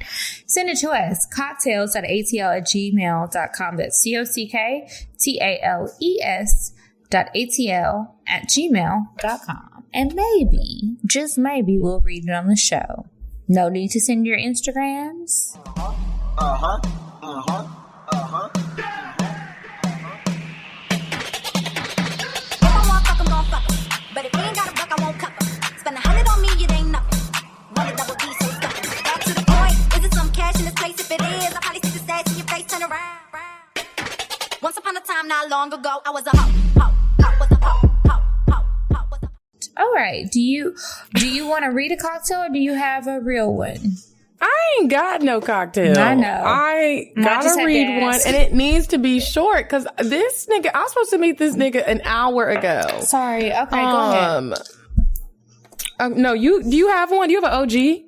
Send it to us, cocktails.atl@gmail.com. That's COCKTALES.ATL@gmail.com. And maybe, just maybe, we'll read it on the show. No need to send your Instagrams. If I want fuck, I'm gon' fuck 'em. But if you ain't got a buck, I won't cuff 'em. Spend 100 on me, it ain't nothing. Run a double D, so stuffin'. Back to the point, is it some cash in this place? If it is, I'll probably stick the stash in your face, turn around. Once upon a time, not long ago, I was a hoe, was a hoe. All right. Do you want to read a cocktail, or do you have a real one? I ain't got no cocktail. I know. I gotta read one, and it needs to be short, because this nigga, I was supposed to meet this nigga an hour ago. Sorry. Okay, go ahead. No, do you have one? Do you have an OG?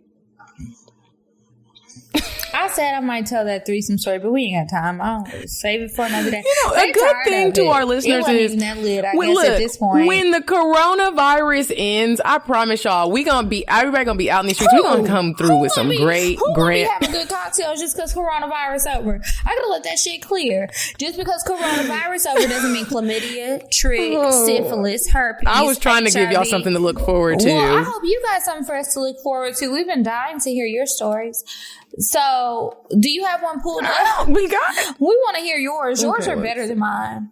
I said I might tell that threesome story, but we ain't got time. I'll save it for another day. A good thing to our listeners is, that lit, I guess, at this point. When the coronavirus ends, I promise y'all, everybody gonna be out in these streets. We're gonna come through with some great grant. Having good cocktails just because coronavirus over. I gotta let that shit clear. Just because coronavirus over doesn't mean chlamydia, trick, syphilis, herpes. I was trying to give y'all something to look forward to. Well, I hope you got something for us to look forward to. We've been dying to hear your stories. So, do you have one pulled up? We got it. We want to hear yours. Yours are better than mine.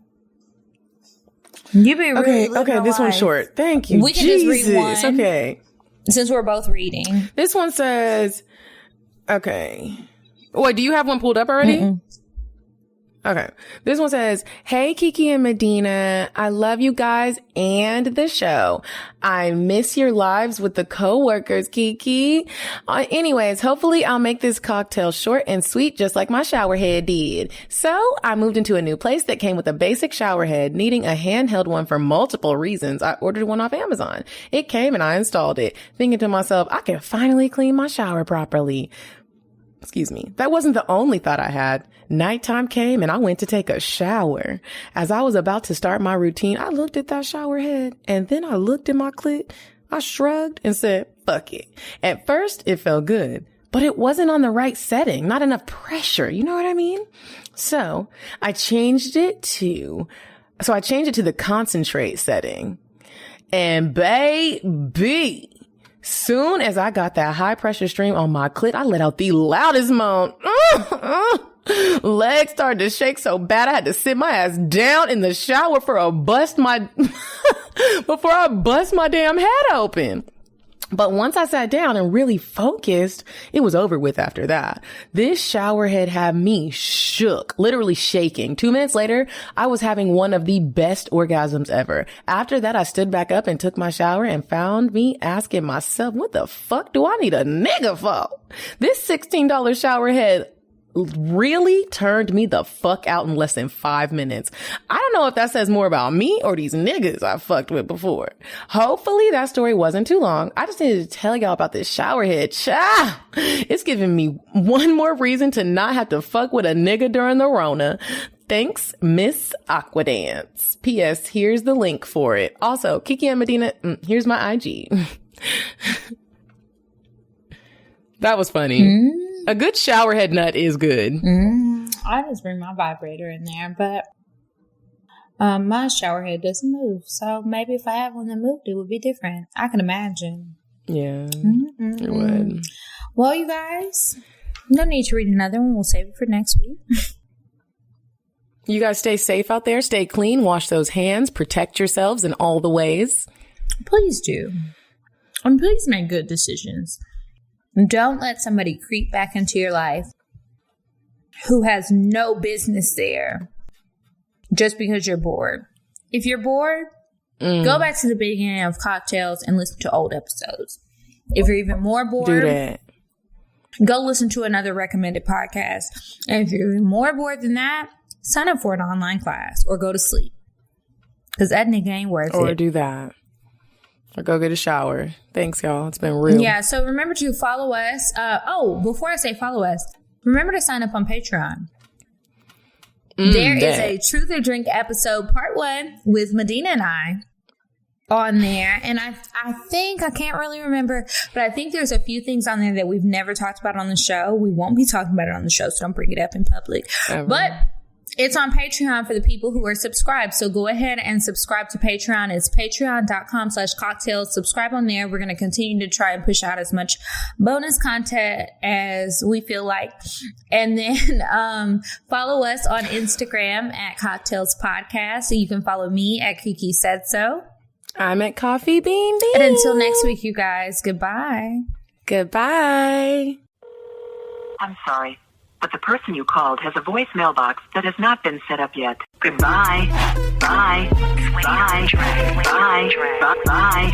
You've been really okay. This one's short. Thank you. We can just read one. Okay. Since we're both reading. This one says, okay. Wait, do you have one pulled up already? Mm-mm. Okay. This one says, hey, Kiki and Medina. I love you guys and the show. I miss your lives with the co-workers, Kiki. Anyways, hopefully I'll make this cocktail short and sweet, just like my shower head did. So I moved into a new place that came with a basic shower head, needing a handheld one for multiple reasons. I ordered one off Amazon. It came and I installed it, thinking to myself, I can finally clean my shower properly. Excuse me. That wasn't the only thought I had. Nighttime came and I went to take a shower. As I was about to start my routine, I looked at that shower head and then I looked at my clit. I shrugged and said, fuck it. At first, it felt good, but it wasn't on the right setting. Not enough pressure. You know what I mean? So I changed it to the concentrate setting. And baby, soon as I got that high pressure stream on my clit, I let out the loudest moan. Legs started to shake so bad I had to sit my ass down in the shower before I bust my damn head open. But once I sat down and really focused, it was over with after that. This shower head had me shook, literally shaking. 2 minutes later, I was having one of the best orgasms ever. After that, I stood back up and took my shower and found me asking myself, what the fuck do I need a nigga for? This $16 shower head really turned me the fuck out in less than 5 minutes. I don't know if that says more about me or these niggas I fucked with before. Hopefully that story wasn't too long. I just needed to tell y'all about this shower head. It's giving me one more reason to not have to fuck with a nigga during the Rona. Thanks, Miss Aquadance. P.S. Here's the link for it. Also, Kiki and Medina, here's my IG. That was funny. A good shower head nut is good. I just bring my vibrator in there, but my shower head doesn't move. So maybe if I had one that moved, it would be different. I can imagine. Yeah, it would. Well, you guys, no need to read another one. We'll save it for next week. You guys stay safe out there. Stay clean. Wash those hands. Protect yourselves in all the ways. Please do. And please make good decisions. Don't let somebody creep back into your life who has no business there just because you're bored. If you're bored, go back to the beginning of Cocktails and listen to old episodes. If you're even more bored, do that. Go listen to another recommended podcast. And if you're even more bored than that, sign up for an online class or go to sleep. Because that nigga ain't worth it. Or do that. Or go get a shower. Thanks, y'all. It's been real. Yeah, so remember to follow us. Before I say follow us, remember to sign up on Patreon. There is a Truth or Drink episode, part 1, with Medina and I on there. And I think, I can't really remember, but I think there's a few things on there that we've never talked about on the show. We won't be talking about it on the show, so don't bring it up in public. Ever. But it's on Patreon for the people who are subscribed. So go ahead and subscribe to Patreon. It's patreon.com/cocktails. Subscribe on there. We're going to continue to try and push out as much bonus content as we feel like. And then follow us on Instagram at Cocktails Podcast. So you can follow me at Kiki Said So. I'm at Coffee Bean Bean. And until next week, you guys, goodbye. Goodbye. I'm sorry, but the person you called has a voicemail box that has not been set up yet. Goodbye. Bye. Bye. Bye. Bye.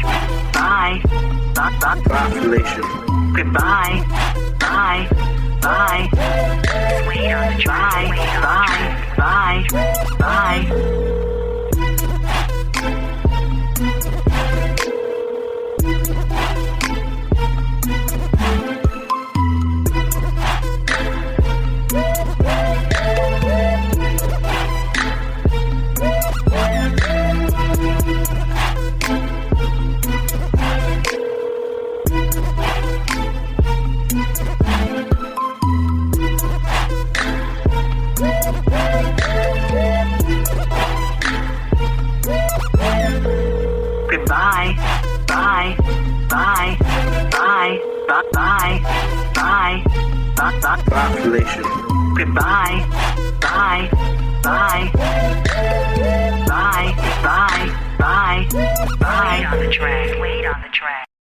Bye. Bye. Population. Goodbye. Bye. Bye. Bye. Bye. Bye. Bye. Goodbye. Bye. Bye. Bye. Bye. Bye. Bye. Bye. Bye. Population. Goodbye. Bye. Bye. Bye. Bye. Bye. Bye. Wait on the track.